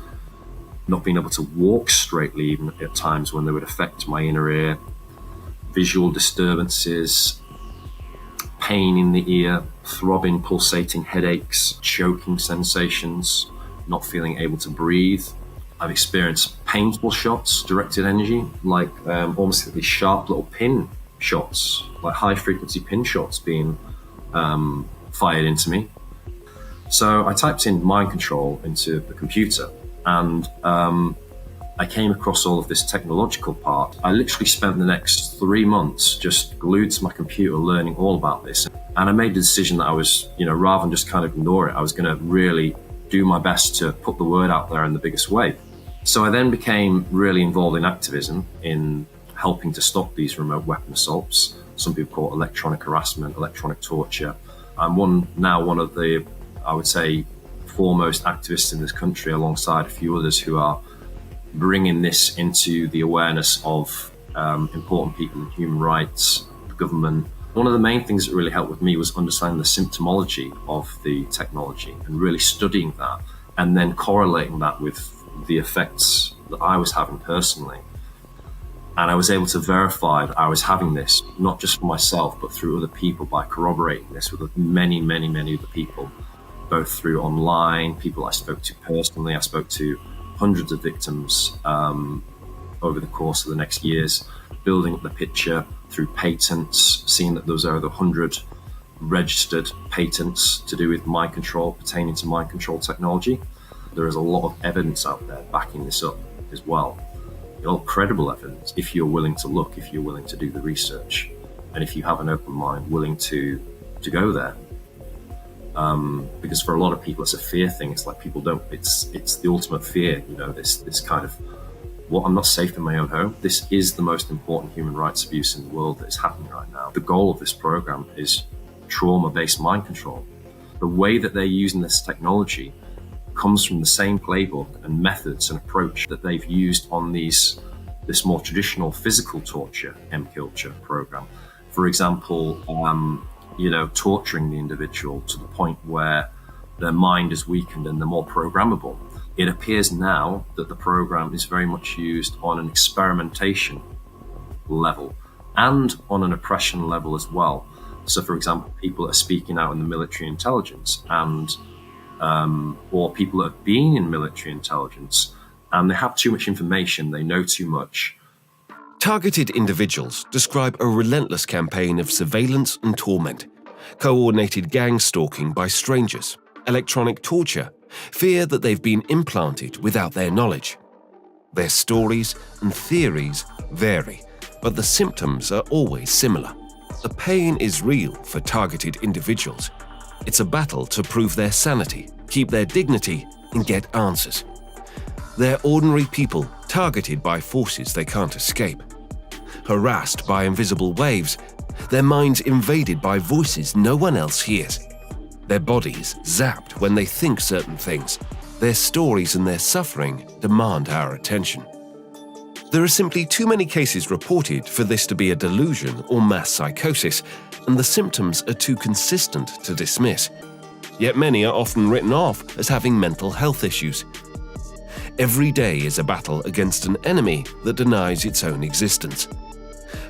not being able to walk straightly even at times when they would affect my inner ear, visual disturbances, pain in the ear, throbbing, pulsating headaches, choking sensations, not feeling able to breathe. I've experienced painful shots, directed energy, like almost like these sharp little pin shots, like high frequency pin shots being fired into me. So I typed in mind control into the computer and I came across all of this technological part. I literally spent the next 3 months just glued to my computer learning all about this. And I made the decision that I was, rather than just kind of ignore it, I was going to really do my best to put the word out there in the biggest way. So I then became really involved in activism, in helping to stop these remote weapon assaults. Some people call it electronic harassment, electronic torture. I'm one of the, I would say, foremost activists in this country, alongside a few others who are bringing this into the awareness of important people in human rights, the government. One of the main things that really helped with me was understanding the symptomology of the technology and really studying that and then correlating that with the effects that I was having personally. And I was able to verify that I was having this, not just for myself, but through other people by corroborating this with many, many, many other people, both through online, people I spoke to personally. I spoke to hundreds of victims over the course of the next years, building up the picture through patents, seeing that there was over 100 registered patents to do with mind control, pertaining to mind control technology. There is a lot of evidence out there backing this up as well. All credible evidence, if you're willing to look, if you're willing to do the research, and if you have an open mind, willing to go there. Because for a lot of people, it's a fear thing. It's like people don't. It's the ultimate fear. This kind of, well, I'm not safe in my own home. This is the most important human rights abuse in the world that is happening right now. The goal of this program is trauma-based mind control. The way that they're using this technology comes from the same playbook and methods and approach that they've used on this more traditional physical torture M-Culture program. For example, torturing the individual to the point where their mind is weakened and they're more programmable. It appears now that the program is very much used on an experimentation level and on an oppression level as well. So, for example, people are speaking out in the military intelligence and or people that have been in military intelligence and they have too much information, they know too much. Targeted individuals describe a relentless campaign of surveillance and torment, coordinated gang stalking by strangers, electronic torture, fear that they've been implanted without their knowledge. Their stories and theories vary, but the symptoms are always similar. The pain is real for targeted individuals. It's a battle to prove their sanity, keep their dignity, and get answers. They're ordinary people targeted by forces they can't escape. Harassed by invisible waves, their minds invaded by voices no one else hears. Their bodies zapped when they think certain things. Their stories and their suffering demand our attention. There are simply too many cases reported for this to be a delusion or mass psychosis, and the symptoms are too consistent to dismiss. Yet many are often written off as having mental health issues. Every day is a battle against an enemy that denies its own existence.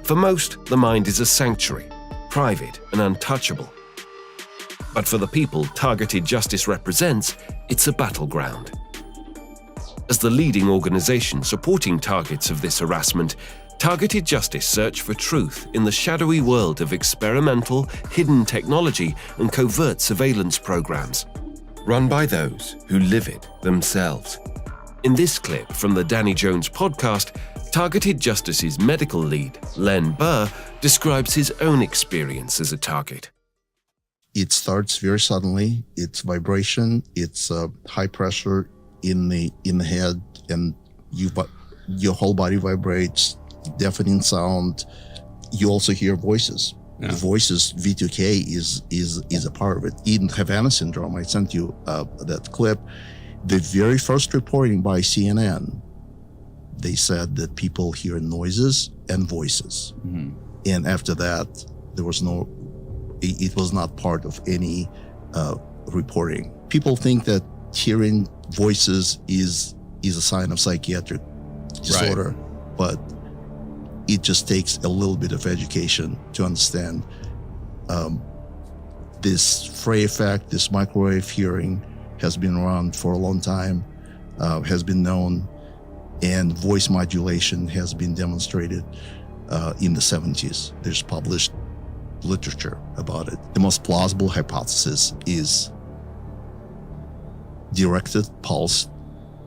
For most, the mind is a sanctuary, private and untouchable. But for the people targeted justice represents, it's a battleground. As the leading organization supporting targets of this harassment, Targeted Justice search for truth in the shadowy world of experimental, hidden technology and covert surveillance programs, run by those who live it themselves. In this clip from the Danny Jones podcast, Targeted Justice's medical lead, Len Burr, describes his own experience as a target. It starts very suddenly. It's vibration. It's high pressure in the head, and your whole body vibrates. Deafening sound. You also hear voices. Yeah. The voices, V2K is a part of it. In Havana syndrome, I sent you that clip. The very first reporting by CNN, they said that people hear noises and voices. Mm-hmm. And after that, there was it was not part of any reporting. People think that hearing voices is a sign of psychiatric disorder, but it just takes a little bit of education to understand this Frey effect, this microwave hearing has been around for a long time, has been known, and voice modulation has been demonstrated in the 70s. There's published literature about it. The most plausible hypothesis is directed pulse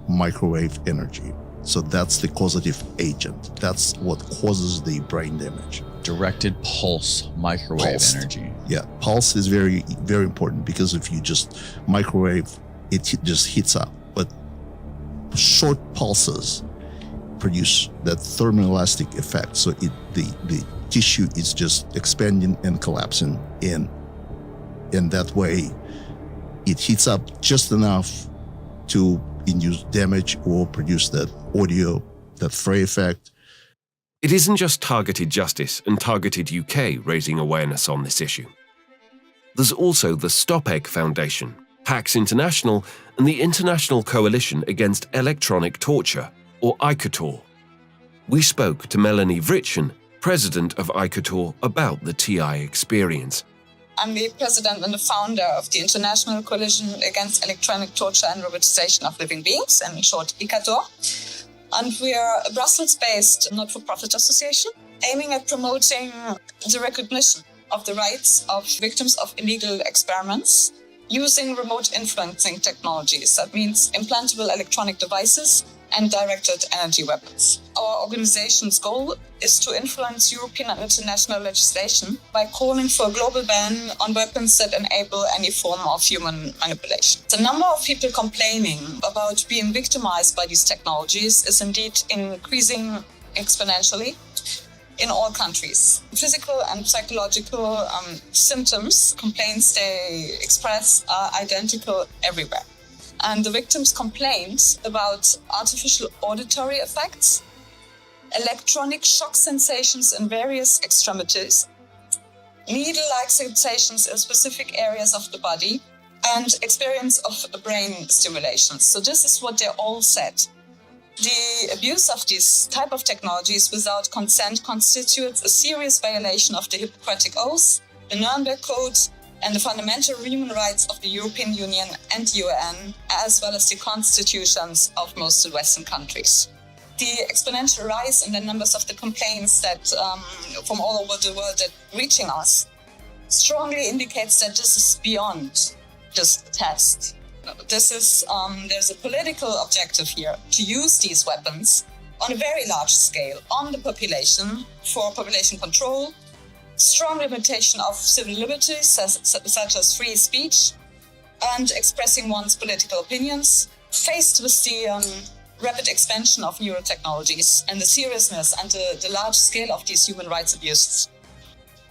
microwave energy. So that's the causative agent. That's what causes the brain damage. Directed pulse microwave energy. Yeah, pulse is very, very important, because if you just microwave, it just heats up. But short pulses produce that thermoelastic effect. So the tissue is just expanding and collapsing in that way. It heats up just enough to induce damage or produce that audio, that Frey effect. It isn't just Targeted Justice and Targeted UK raising awareness on this issue. There's also the Stop Egg Foundation, PAX International, and the International Coalition Against Electronic Torture, or ICOTOR. We spoke to Melanie Vritchen, president of ICOTOR, about the TI experience. I'm the president and the founder of the International Coalition Against Electronic Torture and Robotization of Living Beings, and in short, ICOTOR. And we are a Brussels-based not-for-profit association aiming at promoting the recognition of the rights of victims of illegal experiments using remote influencing technologies. That means implantable electronic devices and directed energy weapons. Our organization's goal is to influence European and international legislation by calling for a global ban on weapons that enable any form of human manipulation. The number of people complaining about being victimized by these technologies is indeed increasing exponentially in all countries. Physical and psychological symptoms, complaints they express are identical everywhere. And the victims complained about artificial auditory effects, electronic shock sensations in various extremities, needle-like sensations in specific areas of the body, and experience of brain stimulation. So this is what they all said. The abuse of these type of technologies without consent constitutes a serious violation of the Hippocratic Oath, the Nuremberg Code, and the fundamental human rights of the European Union and UN, as well as the constitutions of most Western countries. The exponential rise in the numbers of the complaints that from all over the world that reaching us strongly indicates that this is beyond just a test. This is there's a political objective here to use these weapons on a very large scale on the population for population control, strong limitation of civil liberties, such as free speech and expressing one's political opinions, faced with the rapid expansion of neurotechnologies and the seriousness and the large scale of these human rights abuses.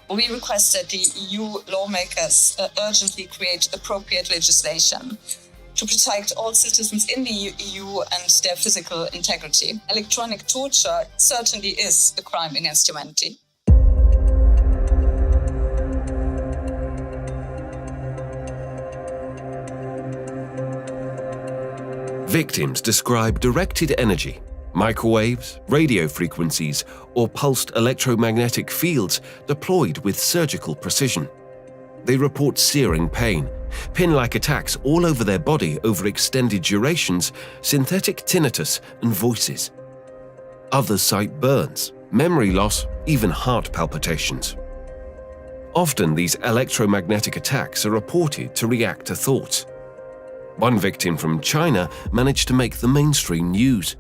We request that the EU lawmakers urgently create appropriate legislation to protect all citizens in the EU and their physical integrity. Electronic torture certainly is a crime against humanity. Victims describe directed energy, microwaves, radio frequencies, or pulsed electromagnetic fields deployed with surgical precision. They report searing pain, pin-like attacks all over their body over extended durations, synthetic tinnitus, and voices. Others cite burns, memory loss, even heart palpitations. Often these electromagnetic attacks are reported to react to thoughts. One victim from China managed to make the mainstream news.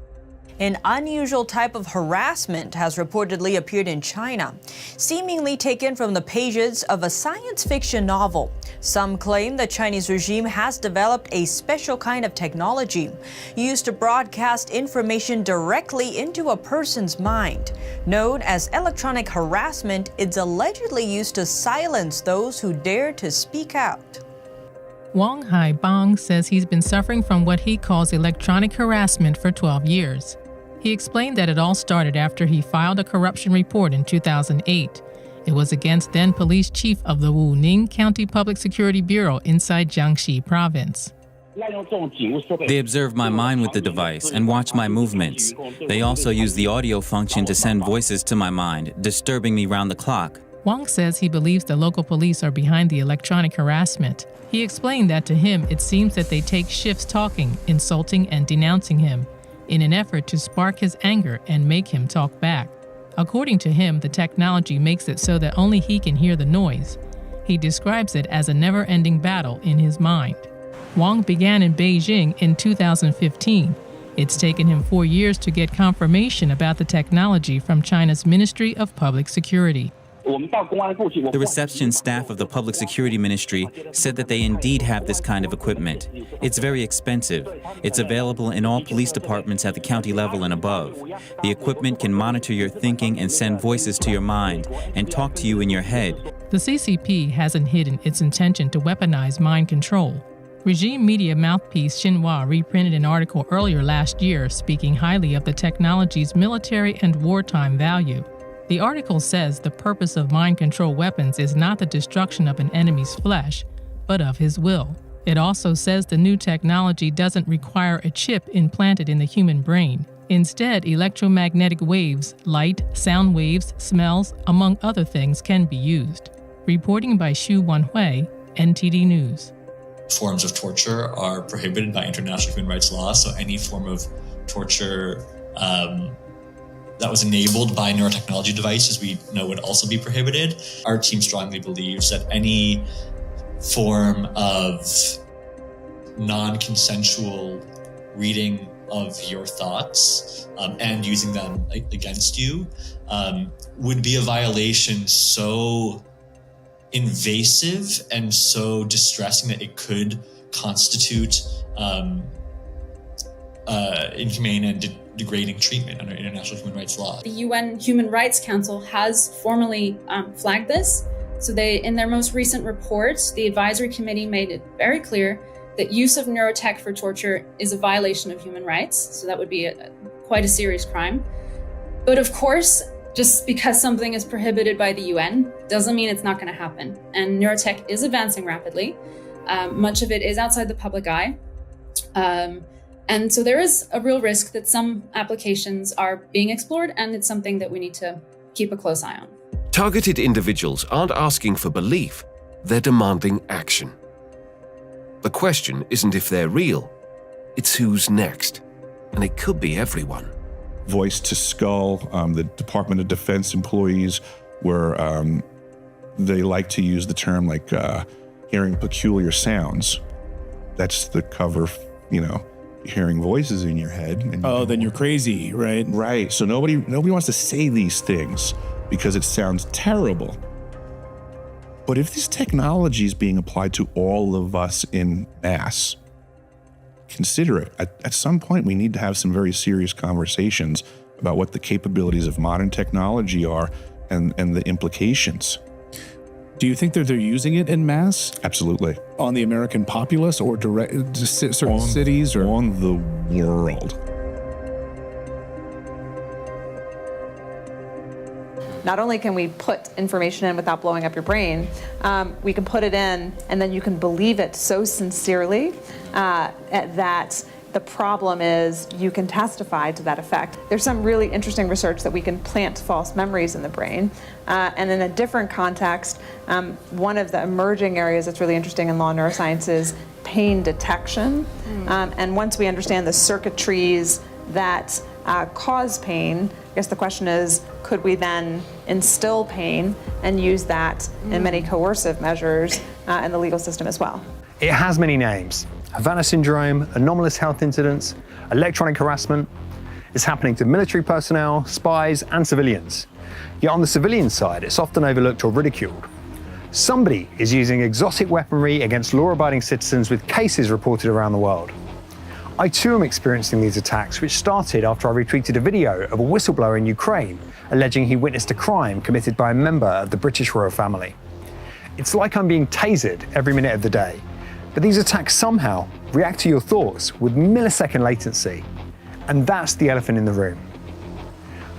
An unusual type of harassment has reportedly appeared in China, seemingly taken from the pages of a science fiction novel. Some claim the Chinese regime has developed a special kind of technology used to broadcast information directly into a person's mind. Known as electronic harassment, it's allegedly used to silence those who dare to speak out. Wang Haibang says he's been suffering from what he calls electronic harassment for 12 years. He explained that it all started after he filed a corruption report in 2008. It was against then police chief of the Wuning County Public Security Bureau inside Jiangxi province. They observe my mind with the device and watch my movements. They also use the audio function to send voices to my mind, disturbing me round the clock. Wang says he believes the local police are behind the electronic harassment. He explained that to him it seems that they take shifts talking, insulting, and denouncing him in an effort to spark his anger and make him talk back. According to him, the technology makes it so that only he can hear the noise. He describes it as a never-ending battle in his mind. Wang began in Beijing in 2015. It's taken him 4 years to get confirmation about the technology from China's Ministry of Public Security. The reception staff of the Public Security Ministry said that they indeed have this kind of equipment. It's very expensive. It's available in all police departments at the county level and above. The equipment can monitor your thinking and send voices to your mind and talk to you in your head. The CCP hasn't hidden its intention to weaponize mind control. Regime media mouthpiece Xinhua reprinted an article earlier last year speaking highly of the technology's military and wartime value. The article says the purpose of mind control weapons is not the destruction of an enemy's flesh, but of his will. It also says the new technology doesn't require a chip implanted in the human brain. Instead, electromagnetic waves, light, sound waves, smells, among other things, can be used. Reporting by Xu Wanhui, NTD News. Forms of torture are prohibited by international human rights law, so any form of torture that was enabled by neurotechnology devices, we know would also be prohibited. Our team strongly believes that any form of non-consensual reading of your thoughts and using them against you would be a violation so invasive and so distressing that it could constitute inhumane and degrading treatment under international human rights law. The UN Human Rights Council has formally flagged this. So in their most recent report, the advisory committee made it very clear that use of neurotech for torture is a violation of human rights. So that would be quite a serious crime. But of course, just because something is prohibited by the UN doesn't mean it's not going to happen. And neurotech is advancing rapidly. Much of it is outside the public eye. And so there is a real risk that some applications are being explored, and it's something that we need to keep a close eye on. Targeted individuals aren't asking for belief, they're demanding action. The question isn't if they're real, it's who's next. And it could be everyone. Voice to Skull, the Department of Defense employees, where they like to use the term like hearing peculiar sounds. That's the cover, hearing voices in your head. And then you're crazy, right? Right. So nobody wants to say these things because it sounds terrible. But if this technology is being applied to all of us in mass, consider it. At some point, we need to have some very serious conversations about what the capabilities of modern technology are and the implications. Do you think that they're using it in mass? Absolutely. On the American populace or direct to certain cities or on the world? Not only can we put information in without blowing up your brain, we can put it in and then you can believe it so sincerely that the problem is you can testify to that effect. There's some really interesting research that we can plant false memories in the brain. And in a different context, one of the emerging areas that's really interesting in law neuroscience is pain detection. And once we understand the circuitries that cause pain, I guess the question is, could we then instill pain and use that in many coercive measures in the legal system as well? It has many names. Havana syndrome, anomalous health incidents, electronic harassment. It's happening to military personnel, spies, and civilians. Yet on the civilian side, it's often overlooked or ridiculed. Somebody is using exotic weaponry against law-abiding citizens with cases reported around the world. I too am experiencing these attacks, which started after I retweeted a video of a whistleblower in Ukraine alleging he witnessed a crime committed by a member of the British royal family. It's like I'm being tasered every minute of the day. But these attacks somehow react to your thoughts with millisecond latency. And that's the elephant in the room.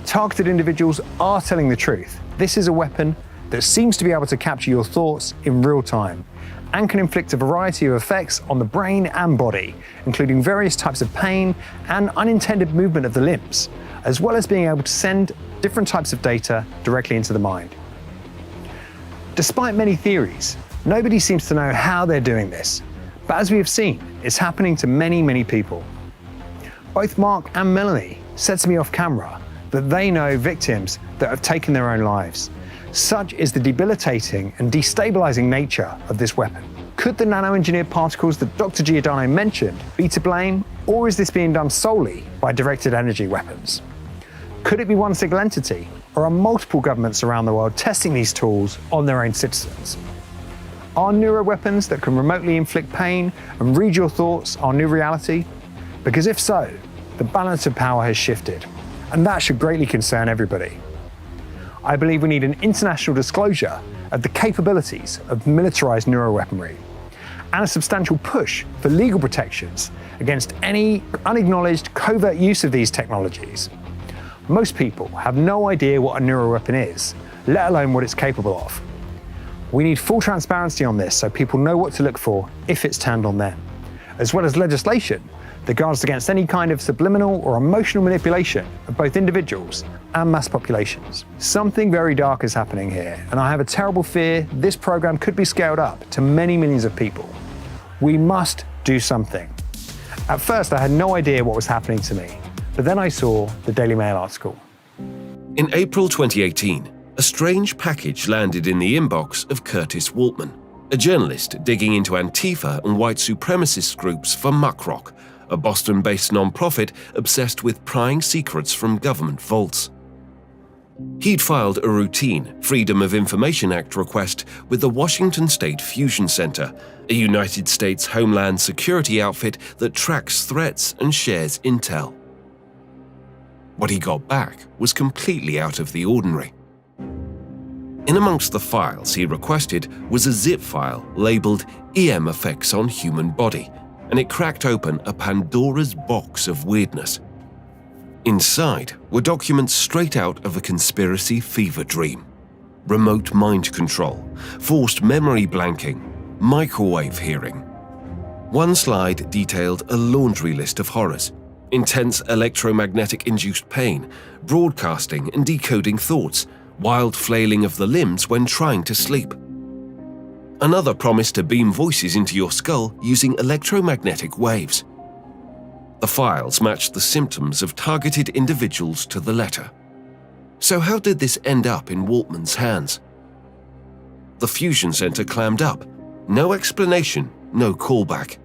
Targeted individuals are telling the truth. This is a weapon that seems to be able to capture your thoughts in real time and can inflict a variety of effects on the brain and body, including various types of pain and unintended movement of the limbs, as well as being able to send different types of data directly into the mind. Despite many theories, nobody seems to know how they're doing this, but as we have seen, it's happening to many, many people. Both Mark and Melanie said to me off camera that they know victims that have taken their own lives. Such is the debilitating and destabilizing nature of this weapon. Could the nano-engineered particles that Dr. Giordano mentioned be to blame, or is this being done solely by directed energy weapons? Could it be one single entity, or are multiple governments around the world testing these tools on their own citizens? Are neuroweapons that can remotely inflict pain and read your thoughts our new reality? Because if so, the balance of power has shifted, and that should greatly concern everybody. I believe we need an international disclosure of the capabilities of militarized neuroweaponry and a substantial push for legal protections against any unacknowledged covert use of these technologies. Most people have no idea what a neuroweapon is, let alone what it's capable of. We need full transparency on this so people know what to look for if it's turned on them, as well as legislation that guards against any kind of subliminal or emotional manipulation of both individuals and mass populations. Something very dark is happening here, and I have a terrible fear this program could be scaled up to many millions of people. We must do something. At first, I had no idea what was happening to me, but then I saw the Daily Mail article. In April 2018, a strange package landed in the inbox of Curtis Waltman, a journalist digging into Antifa and white supremacist groups for Muckrock, a Boston-based non-profit obsessed with prying secrets from government vaults. He'd filed a routine Freedom of Information Act request with the Washington State Fusion Center, a United States Homeland Security outfit that tracks threats and shares intel. What he got back was completely out of the ordinary. In amongst the files he requested was a zip file labeled EM Effects on Human Body, and it cracked open a Pandora's box of weirdness. Inside were documents straight out of a conspiracy fever dream. Remote mind control, forced memory blanking, microwave hearing. One slide detailed a laundry list of horrors: intense electromagnetic-induced pain, broadcasting and decoding thoughts, wild flailing of the limbs when trying to sleep. Another promised to beam voices into your skull using electromagnetic waves. The files matched the symptoms of targeted individuals to the letter. So how did this end up in Waltman's hands? The Fusion Center clammed up. No explanation, no callback.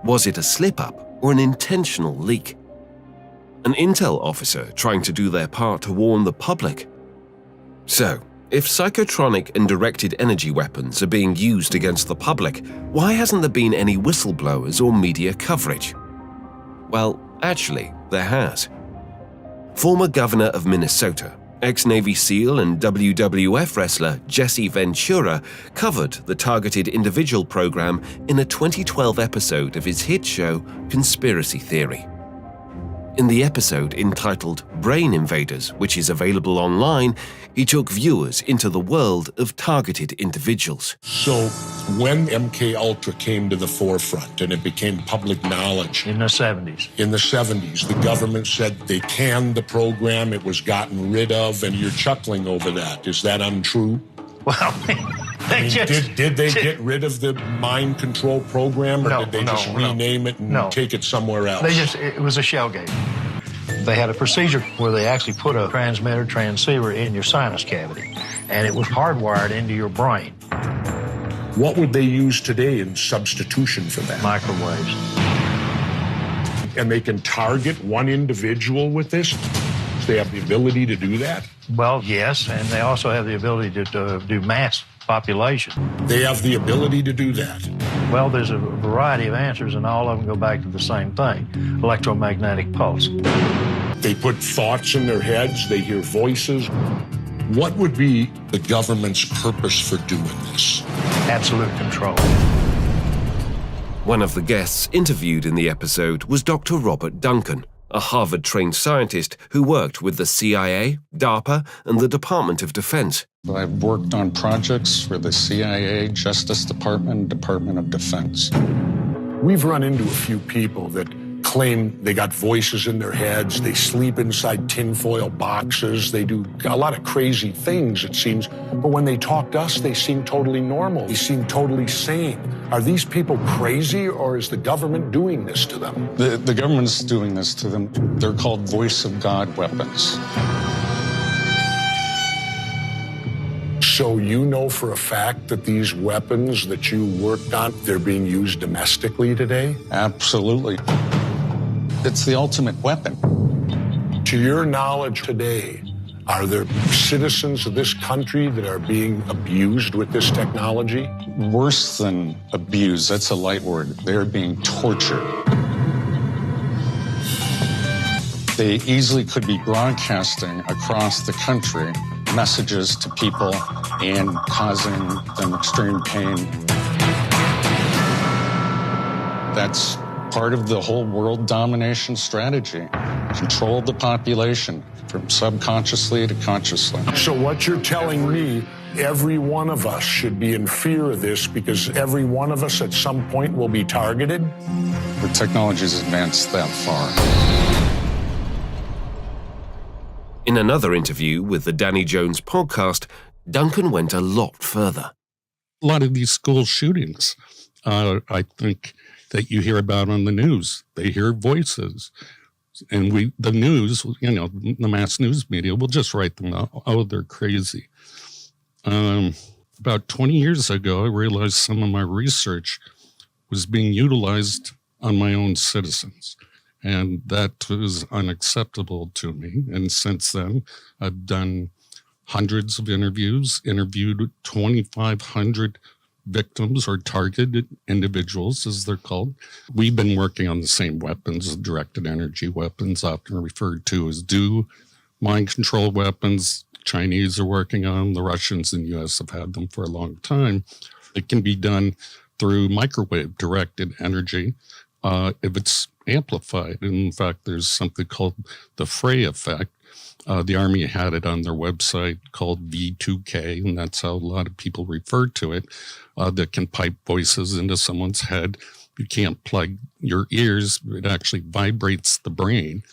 Was it a slip-up or an intentional leak? An intel officer trying to do their part to warn the public? So, If psychotronic and directed energy weapons are being used against the public, why hasn't there been any whistleblowers or media coverage? Well, actually, there has. Former governor of Minnesota, ex-Navy SEAL and WWF wrestler Jesse Ventura covered the targeted individual program in a 2012 episode of his hit show Conspiracy Theory. In the episode entitled Brain Invaders, which is available online, he took viewers into the world of targeted individuals. So when MK Ultra came to the forefront and it became public knowledge in the 70s, the government said they canned the program, it was gotten rid of, and you're chuckling over that. Is that untrue? Well, did they get rid of the mind control program, or did they just rename it and take it somewhere else? It was a shell game. They had a procedure where they actually put a transmitter transceiver in your sinus cavity, and it was hardwired into your brain. What would they use today in substitution for that? Microwaves. And they can target one individual with this? They have the ability to do that? Well, yes, and they also have the ability to do mass population. They have the ability to do that? Well, there's a variety of answers, and all of them go back to the same thing, electromagnetic pulse. They put thoughts in their heads, they hear voices. What would be the government's purpose for doing this? Absolute control. One of the guests interviewed in the episode was Dr. Robert Duncan, a Harvard-trained scientist who worked with the CIA, DARPA, and the Department of Defense. I've worked on projects for the CIA, Justice Department, Department of Defense. We've run into a few people that claim they got voices in their heads, they sleep inside tinfoil boxes, they do a lot of crazy things, it seems. But when they talk to us, they seem totally normal. They seem totally sane. Are these people crazy, or is the government doing this to them? The government's doing this to them. They're called voice of God weapons. So you know for a fact that these weapons that you worked on, they're being used domestically today? Absolutely. It's the ultimate weapon. To your knowledge today, are there citizens of this country that are being abused with this technology? Worse than abused, that's a light word. They're being tortured. They easily could be broadcasting across the country messages to people and causing them extreme pain. That's part of the whole world domination strategy. Control the population from subconsciously to consciously. So what you're telling me, every one of us should be in fear of this because every one of us at some point will be targeted? The technology's advanced that far. In another interview with the Danny Jones podcast, Duncan went a lot further. A lot of these school shootings, I think that you hear about on the news. They hear voices. And the news, the mass news media will just write them out. Oh, they're crazy. About 20 years ago, I realized some of my research was being utilized on my own citizens. And that was unacceptable to me. And since then, I've done hundreds of interviews, interviewed 2,500 victims or targeted individuals, as they're called. We've been working on the same weapons, directed energy weapons, often referred to as DO, mind control weapons. Chinese are working on them. The Russians and U.S. have had them for a long time. It can be done through microwave directed energy if it's amplified. In fact, there's something called the Frey effect. The Army had it on their website called V2K, and that's how a lot of people refer to it, that can pipe voices into someone's head. You can't plug your ears. It actually vibrates the brain,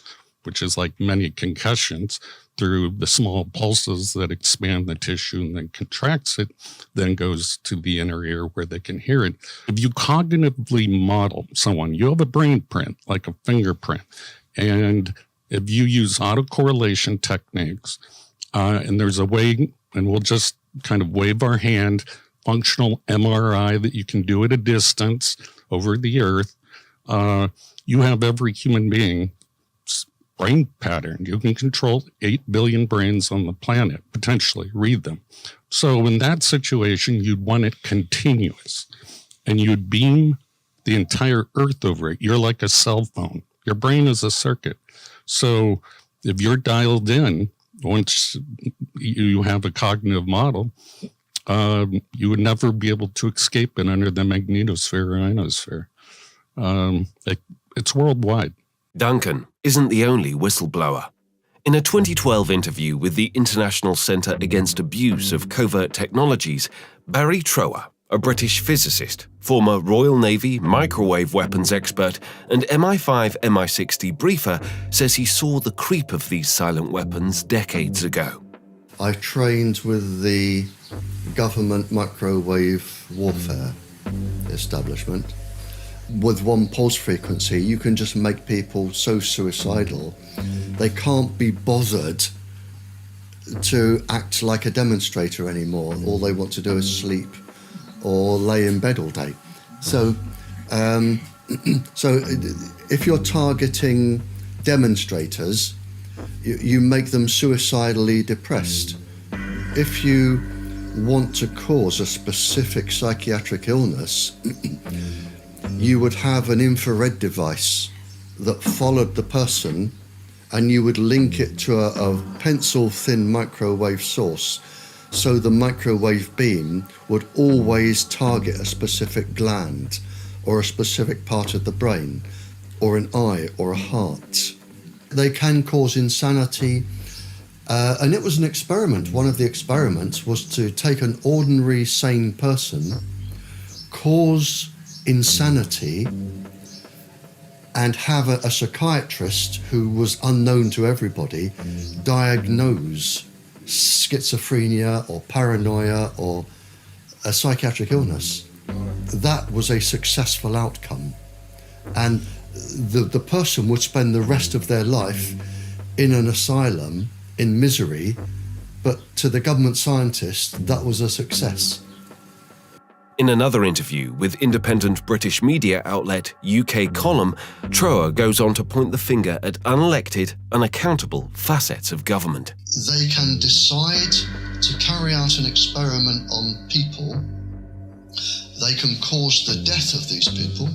which is like many concussions, through the small pulses that expand the tissue and then contracts it, then goes to the inner ear where they can hear it. If you cognitively model someone, you have a brain print, like a fingerprint, and if you use autocorrelation techniques, and there's a way, and we'll just kind of wave our hand, functional MRI that you can do at a distance over the earth, you have every human being brain pattern. You can control 8 billion brains on the planet, potentially, read them. So in that situation, you'd want it continuous, and you'd beam the entire Earth over it. You're like a cell phone. Your brain is a circuit. So if you're dialed in, once you have a cognitive model, you would never be able to escape it under the magnetosphere or ionosphere. It's worldwide. Duncan isn't the only whistleblower. In a 2012 interview with the International Centre Against Abuse of Covert Technologies, Barry Trower, a British physicist, former Royal Navy microwave weapons expert, and MI5 MI6 debriefer, says he saw the creep of these silent weapons decades ago. I trained with the government microwave warfare establishment. With one pulse frequency, you can just make people so suicidal, they can't be bothered to act like a demonstrator anymore. All they want to do is sleep or lay in bed all day. So if you're targeting demonstrators, you make them suicidally depressed. If you want to cause a specific psychiatric illness, you would have an infrared device that followed the person, and you would link it to a pencil-thin microwave source, so the microwave beam would always target a specific gland or a specific part of the brain or an eye or a heart. They can cause insanity, and it was an experiment. One of the experiments was to take an ordinary sane person, cause insanity, and have a psychiatrist who was unknown to everybody diagnose schizophrenia or paranoia or a psychiatric illness. That was a successful outcome, and the person would spend the rest of their life in an asylum in misery, but to the government scientists that was a success. In another interview with independent British media outlet UK Column, Trower goes on to point the finger at unelected, unaccountable facets of government. They can decide to carry out an experiment on people. They can cause the death of these people,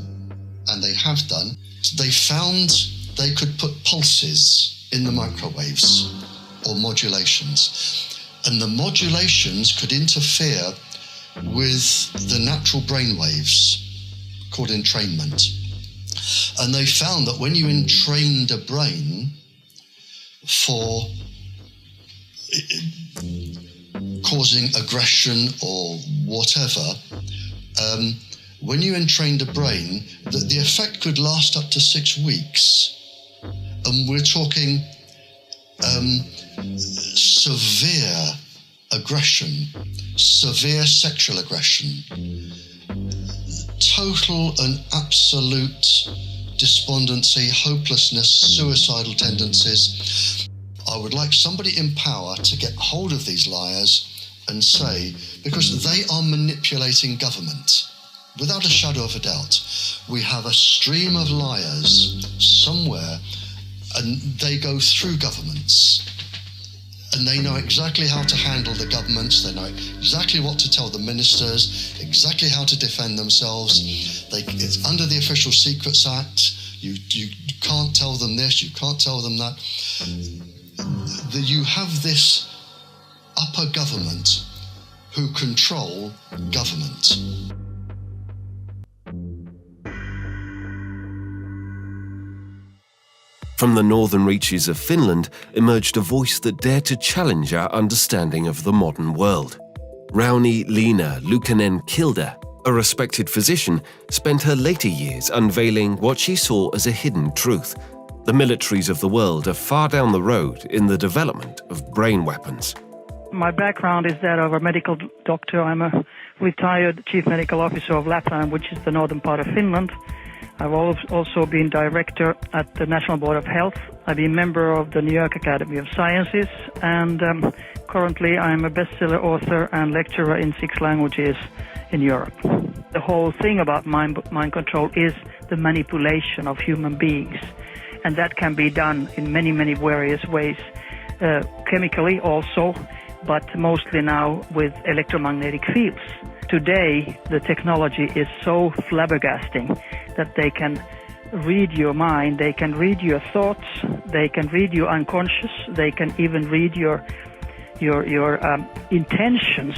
and they have done. They found they could put pulses in the microwaves or modulations, and the modulations could interfere with the natural brain waves called entrainment. And they found that when you entrained a brain for causing aggression or whatever, when you entrained a brain, that the effect could last up to 6 weeks. And we're talking severe aggression, severe sexual aggression, total and absolute despondency, hopelessness, suicidal tendencies. I would like somebody in power to get hold of these liars and say, because they are manipulating government, without a shadow of a doubt. We have a stream of liars somewhere, and they go through governments. And they know exactly how to handle the governments. They know exactly what to tell the ministers, exactly how to defend themselves. It's under the Official Secrets Act. You can't tell them this, you can't tell them that. You have this upper government who control government. From the northern reaches of Finland emerged a voice that dared to challenge our understanding of the modern world. Rauni-Leena Luukkonen-Kilde, a respected physician, spent her later years unveiling what she saw as a hidden truth. The militaries of the world are far down the road in the development of brain weapons. My background is that of a medical doctor. I'm a retired chief medical officer of Lapland, which is the northern part of Finland. I've also been director at the National Board of Health. I've been member of the New York Academy of Sciences, and currently I'm a bestseller author and lecturer in 6 languages in Europe. The whole thing about mind control is the manipulation of human beings. And that can be done in many, many various ways, chemically also, but mostly now with electromagnetic fields. Today, the technology is so flabbergasting that they can read your mind, they can read your thoughts, they can read your unconscious, they can even read your intentions,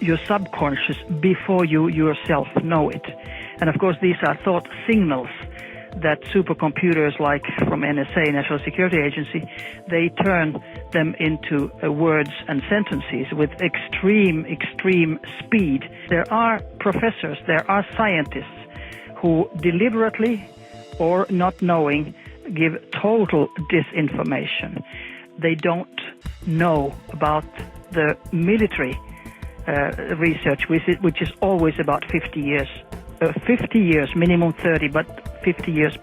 your subconscious, before you yourself know it. And of course, these are thought signals that supercomputers like from NSA, National Security Agency, they turn them into words and sentences with extreme speed. There are professors, there are scientists who deliberately or not knowing give total disinformation. They don't know about the military research, which is always about 50 years. 50 years, minimum 30, but 50 years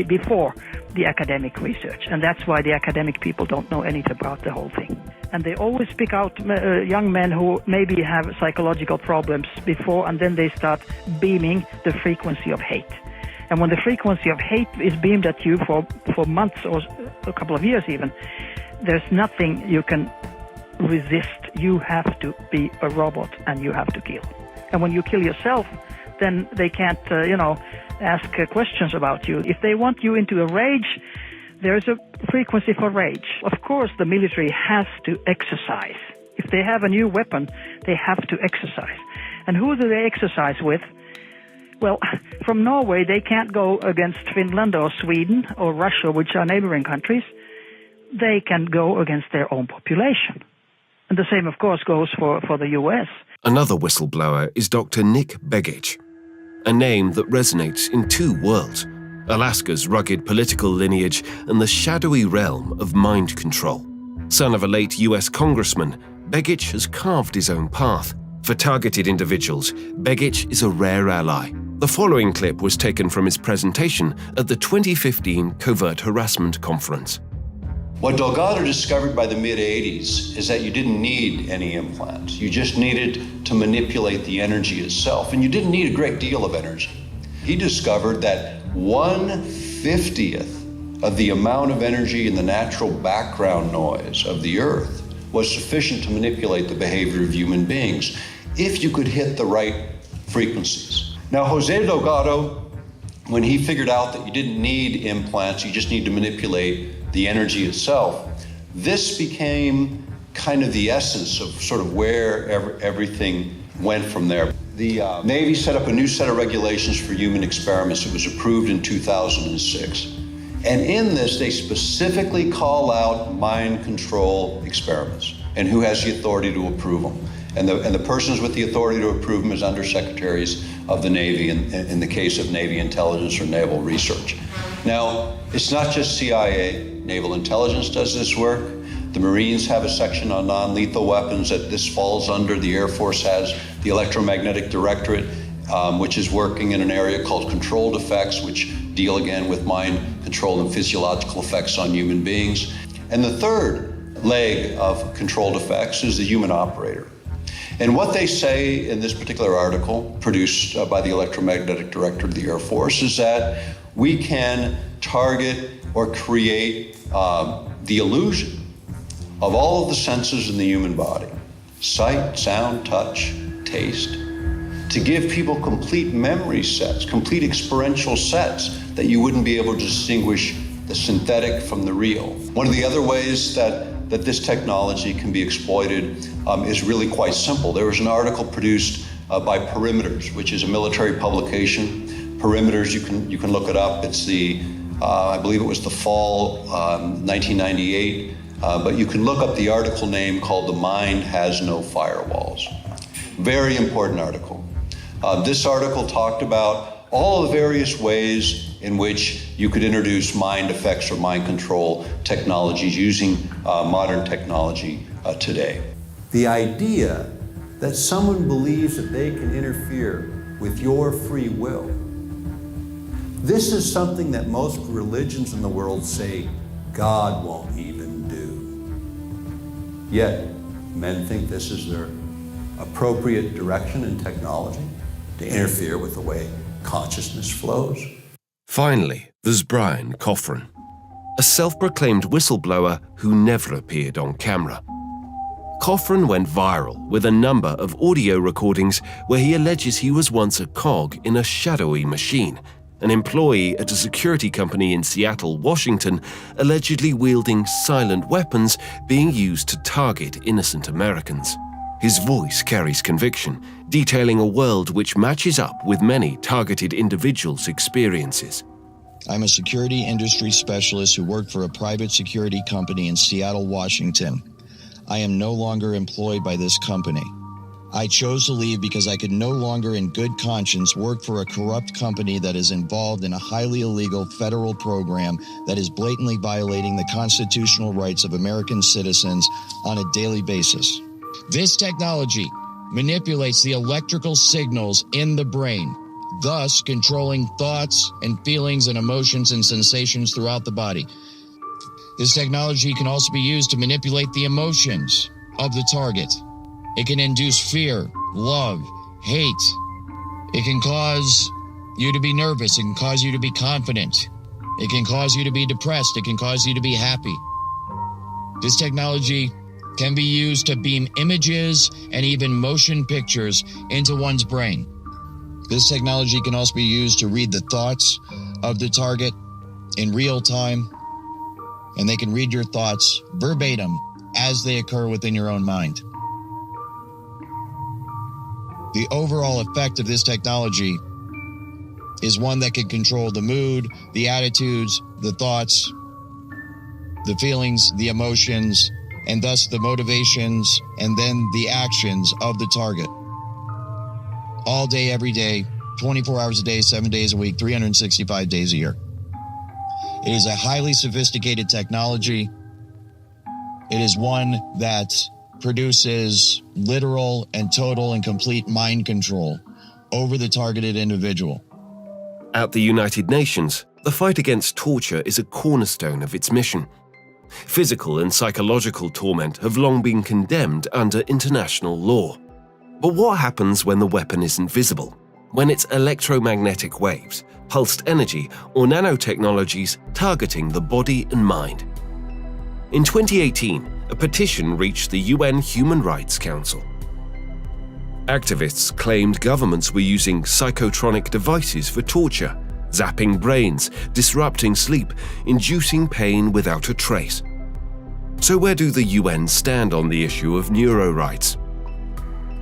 before the academic research. And that's why the academic people don't know anything about the whole thing. And they always pick out young men who maybe have psychological problems before, and then they start beaming the frequency of hate. And when the frequency of hate is beamed at you for months or a couple of years even, there's nothing you can resist. You have to be a robot and you have to kill. And when you kill yourself, then they can't, ask questions about you. If they want you into a rage, there's a frequency for rage. Of course, the military has to exercise. If they have a new weapon, they have to exercise. And who do they exercise with? Well, from Norway, they can't go against Finland or Sweden or Russia, which are neighboring countries. They can go against their own population. And the same, of course, goes for the US. Another whistleblower is Dr. Nick Begich, a name that resonates in two worlds: Alaska's rugged political lineage and the shadowy realm of mind control. Son of a late US congressman, Begich has carved his own path. For targeted individuals, Begich is a rare ally. The following clip was taken from his presentation at the 2015 Covert Harassment Conference. What Delgado discovered by the mid-'80s is that you didn't need any implants. You just needed to manipulate the energy itself, and you didn't need a great deal of energy. He discovered that 1/50th of the amount of energy in the natural background noise of the Earth was sufficient to manipulate the behavior of human beings if you could hit the right frequencies. Now, Jose Delgado, when he figured out that you didn't need implants, you just need to manipulate the energy itself, this became kind of the essence of sort of where everything went from there. The Navy set up a new set of regulations for human experiments. It was approved in 2006. And in this, they specifically call out mind control experiments and who has the authority to approve them. And the persons with the authority to approve them is undersecretaries of the Navy in the case of Navy intelligence or naval research. Now, it's not just CIA. Naval intelligence does this work. The Marines have a section on non-lethal weapons that this falls under. The Air Force has the Electromagnetic Directorate, which is working in an area called controlled effects, which deal again with mind control and physiological effects on human beings. And the third leg of controlled effects is the human operator. And what they say in this particular article, produced by the Electromagnetic Director of the Air Force, is that we can target or create the illusion of all of the senses in the human body, sight, sound, touch, taste, to give people complete memory sets, complete experiential sets that you wouldn't be able to distinguish the synthetic from the real. One of the other ways that this technology can be exploited is really quite simple. There was an article produced by Perimeters, which is a military publication. Perimeters, you can look it up. It's the I believe it was the fall 1998, but you can look up the article name called "The Mind Has No Firewalls." Very important article. This article talked about all the various ways in which you could introduce mind effects or mind control technologies using modern technology today. The idea that someone believes that they can interfere with your free will, this is something that most religions in the world say God won't even do. Yet, men think this is their appropriate direction in technology to interfere with the way consciousness flows. Finally, there's Brian Coffrin. a self-proclaimed whistleblower who never appeared on camera. Cochran went viral with a number of audio recordings where he alleges he was once a cog in a shadowy machine, an employee at a security company in Seattle, Washington, allegedly wielding silent weapons being used to target innocent Americans. His voice carries conviction, detailing a world which matches up with many targeted individuals' experiences. I'm a security industry specialist who worked for a private security company in Seattle, Washington. I am no longer employed by this company. I chose to leave because I could no longer in good conscience work for a corrupt company that is involved in a highly illegal federal program that is blatantly violating the constitutional rights of American citizens on a daily basis. This technology manipulates the electrical signals in the brain, thus controlling thoughts and feelings and emotions and sensations throughout the body. This technology can also be used to manipulate the emotions of the target. It can induce fear, love, hate. It can cause you to be nervous. It can cause you to be confident. It can cause you to be depressed. It can cause you to be happy. This technology can be used to beam images and even motion pictures into one's brain. This technology can also be used to read the thoughts of the target in real time, and they can read your thoughts verbatim as they occur within your own mind. The overall effect of this technology is one that can control the mood, the attitudes, the thoughts, the feelings, the emotions, and thus the motivations and then the actions of the target. All day, every day, 24 hours a day, 7 days a week, 365 days a year. It is a highly sophisticated technology. It is one that produces literal and total and complete mind control over the targeted individual. At the United Nations, the fight against torture is a cornerstone of its mission. Physical and psychological torment have long been condemned under international law. But what happens when the weapon isn't visible? When it's electromagnetic waves, pulsed energy, or nanotechnologies targeting the body and mind? In 2018, a petition reached the UN Human Rights Council. Activists claimed governments were using psychotronic devices for torture, zapping brains, disrupting sleep, inducing pain without a trace. So where do the UN stand on the issue of neuro rights?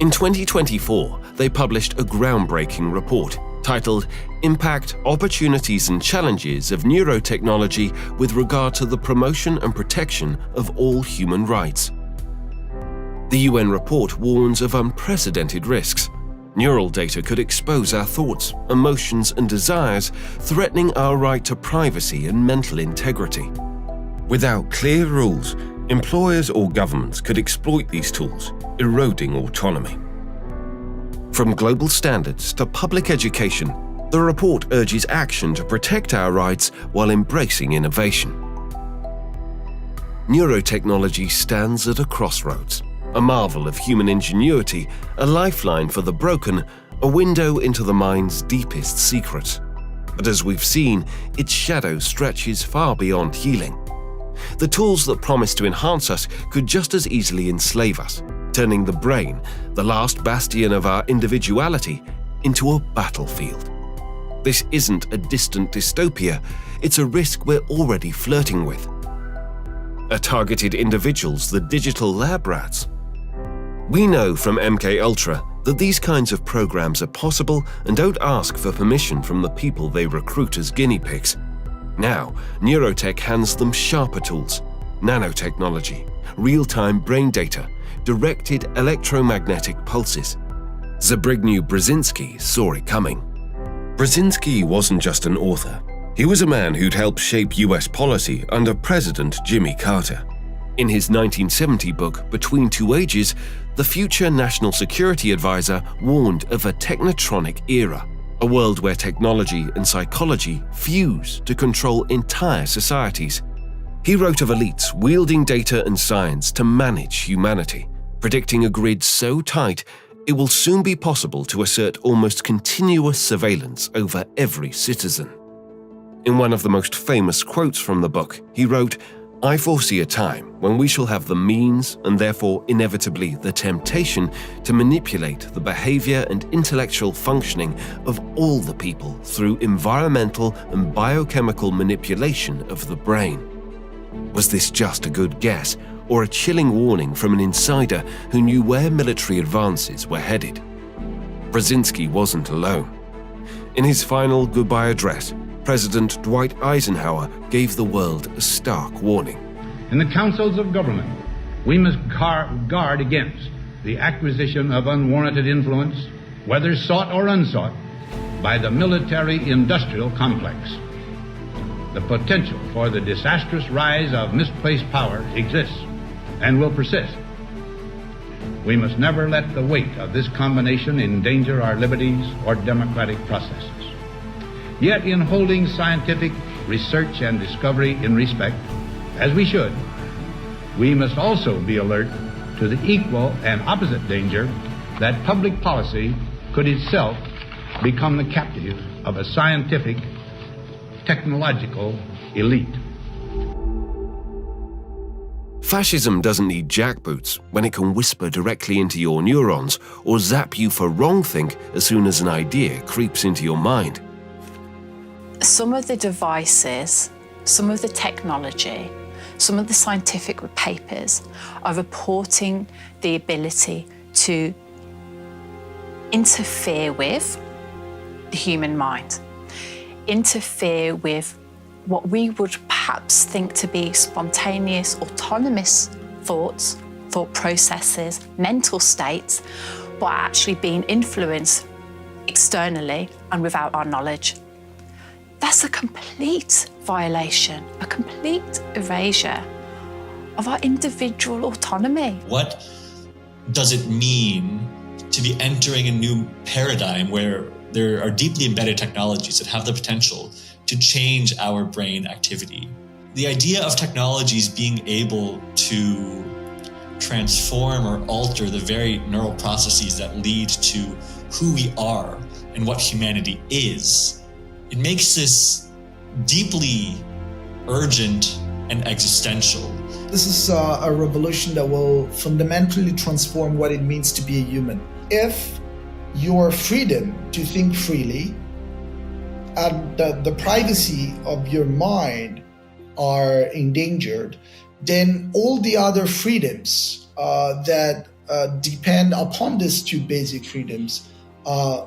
In 2024, they published a groundbreaking report titled Impact, Opportunities and Challenges of Neurotechnology with Regard to the Promotion and Protection of All Human Rights. The UN report warns of unprecedented risks. Neural data could expose our thoughts, emotions and desires, threatening our right to privacy and mental integrity. Without clear rules, employers or governments could exploit these tools, eroding autonomy. From global standards to public education, the report urges action to protect our rights while embracing innovation. Neurotechnology stands at a crossroads, a marvel of human ingenuity, a lifeline for the broken, a window into the mind's deepest secrets. But as we've seen, its shadow stretches far beyond healing. The tools that promise to enhance us could just as easily enslave us, turning the brain, the last bastion of our individuality, into a battlefield. This isn't a distant dystopia, it's a risk we're already flirting with. Are targeted individuals the digital lab rats? We know from MKUltra that these kinds of programs are possible and don't ask for permission from the people they recruit as guinea pigs. Now, neurotech hands them sharper tools, nanotechnology, real-time brain data, directed electromagnetic pulses. Zbigniew Brzezinski saw it coming. Brzezinski wasn't just an author. He was a man who'd helped shape US policy under President Jimmy Carter. In his 1970 book, Between Two Ages, the future National Security Advisor warned of a technotronic era, a world where technology and psychology fuse to control entire societies. He wrote of elites wielding data and science to manage humanity, predicting a grid so tight it will soon be possible to assert almost continuous surveillance over every citizen. In one of the most famous quotes from the book, he wrote, "I foresee a time when we shall have the means, and therefore inevitably the temptation, to manipulate the behavior and intellectual functioning of all the people through environmental and biochemical manipulation of the brain." Was this just a good guess, or a chilling warning from an insider who knew where military advances were headed? Brzezinski wasn't alone. In his final goodbye address, President Dwight Eisenhower gave the world a stark warning. In the councils of government, we must guard against the acquisition of unwarranted influence, whether sought or unsought, by the military-industrial complex. The potential for the disastrous rise of misplaced power exists and will persist. We must never let the weight of this combination endanger our liberties or democratic processes. Yet in holding scientific research and discovery in respect, as we should, we must also be alert to the equal and opposite danger that public policy could itself become the captive of a scientific, technological elite. Fascism doesn't need jackboots when it can whisper directly into your neurons or zap you for wrongthink as soon as an idea creeps into your mind. Some of the devices, some of the technology, some of the scientific papers are reporting the ability to interfere with the human mind, interfere with what we would perhaps think to be spontaneous, autonomous thoughts, thought processes, mental states, but are actually being influenced externally and without our knowledge. That's a complete violation, a complete erasure of our individual autonomy. What does it mean to be entering a new paradigm where there are deeply embedded technologies that have the potential to change our brain activity? The idea of technologies being able to transform or alter the very neural processes that lead to who we are and what humanity is, it makes this deeply urgent and existential. This is a revolution that will fundamentally transform what it means to be a human. If your freedom to think freely and the privacy of your mind are endangered, then all the other freedoms that depend upon these two basic freedoms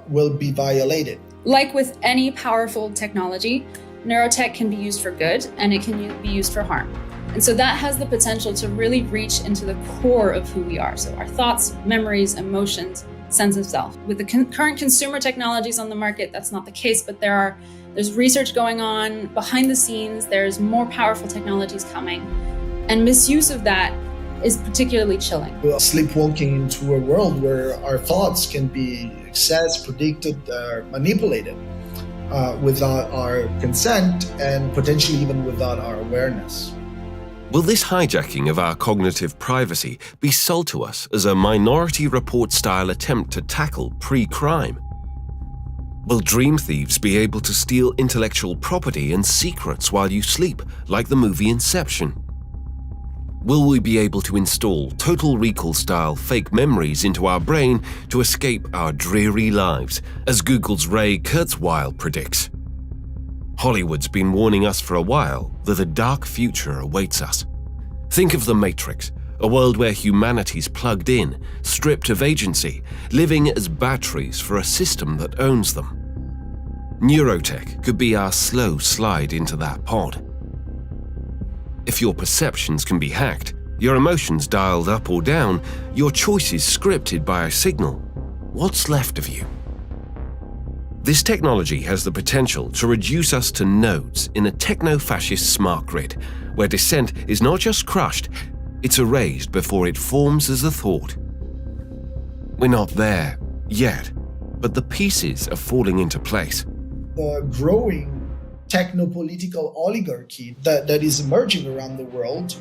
will be violated. Like with any powerful technology, neurotech can be used for good and it can be used for harm. And so that has the potential to really reach into the core of who we are. So our thoughts, memories, emotions, sense of self. With the current consumer technologies on the market, that's not the case, but there's research going on behind the scenes. There's more powerful technologies coming. And misuse of that is particularly chilling. We're sleepwalking into a world where our thoughts can be accessed, predicted, manipulated without our consent and potentially even without our awareness. Will this hijacking of our cognitive privacy be sold to us as a Minority Report-style attempt to tackle pre-crime? Will dream thieves be able to steal intellectual property and secrets while you sleep, like the movie Inception? Will we be able to install Total Recall-style fake memories into our brain to escape our dreary lives, as Google's Ray Kurzweil predicts? Hollywood's been warning us for a while that a dark future awaits us. Think of The Matrix, a world where humanity's plugged in, stripped of agency, living as batteries for a system that owns them. Neurotech could be our slow slide into that pod. If your perceptions can be hacked, your emotions dialed up or down, your choices scripted by a signal, what's left of you? This technology has the potential to reduce us to nodes in a techno-fascist smart grid, where dissent is not just crushed, it's erased before it forms as a thought. We're not there yet, but the pieces are falling into place. The growing techno-political oligarchy that is emerging around the world,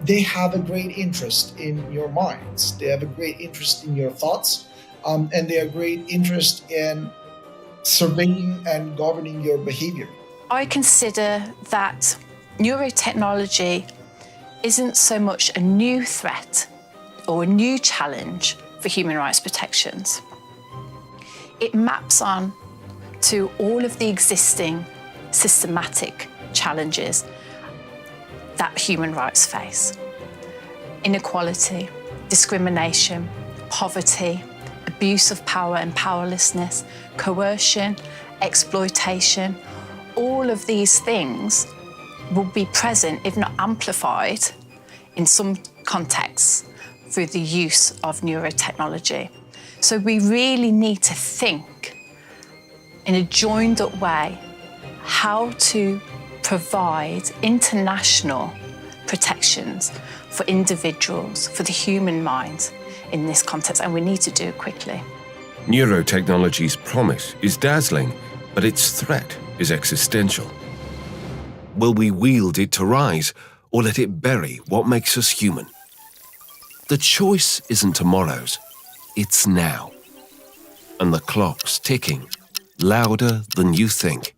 they have a great interest in your minds. They have a great interest in your thoughts, and they have a great interest in surveying and governing your behavior. I consider that neurotechnology isn't so much a new threat or a new challenge for human rights protections. It maps on to all of the existing systematic challenges that human rights face. Inequality, discrimination, poverty, abuse of power and powerlessness, coercion, exploitation, all of these things will be present, if not amplified, in some contexts through the use of neurotechnology. So we really need to think in a joined-up way how to provide international protections for individuals, for the human mind in this context, and we need to do it quickly. Neurotechnology's promise is dazzling, but its threat is existential. Will we wield it to rise, or let it bury what makes us human? The choice isn't tomorrow's, it's now. And the clock's ticking, louder than you think.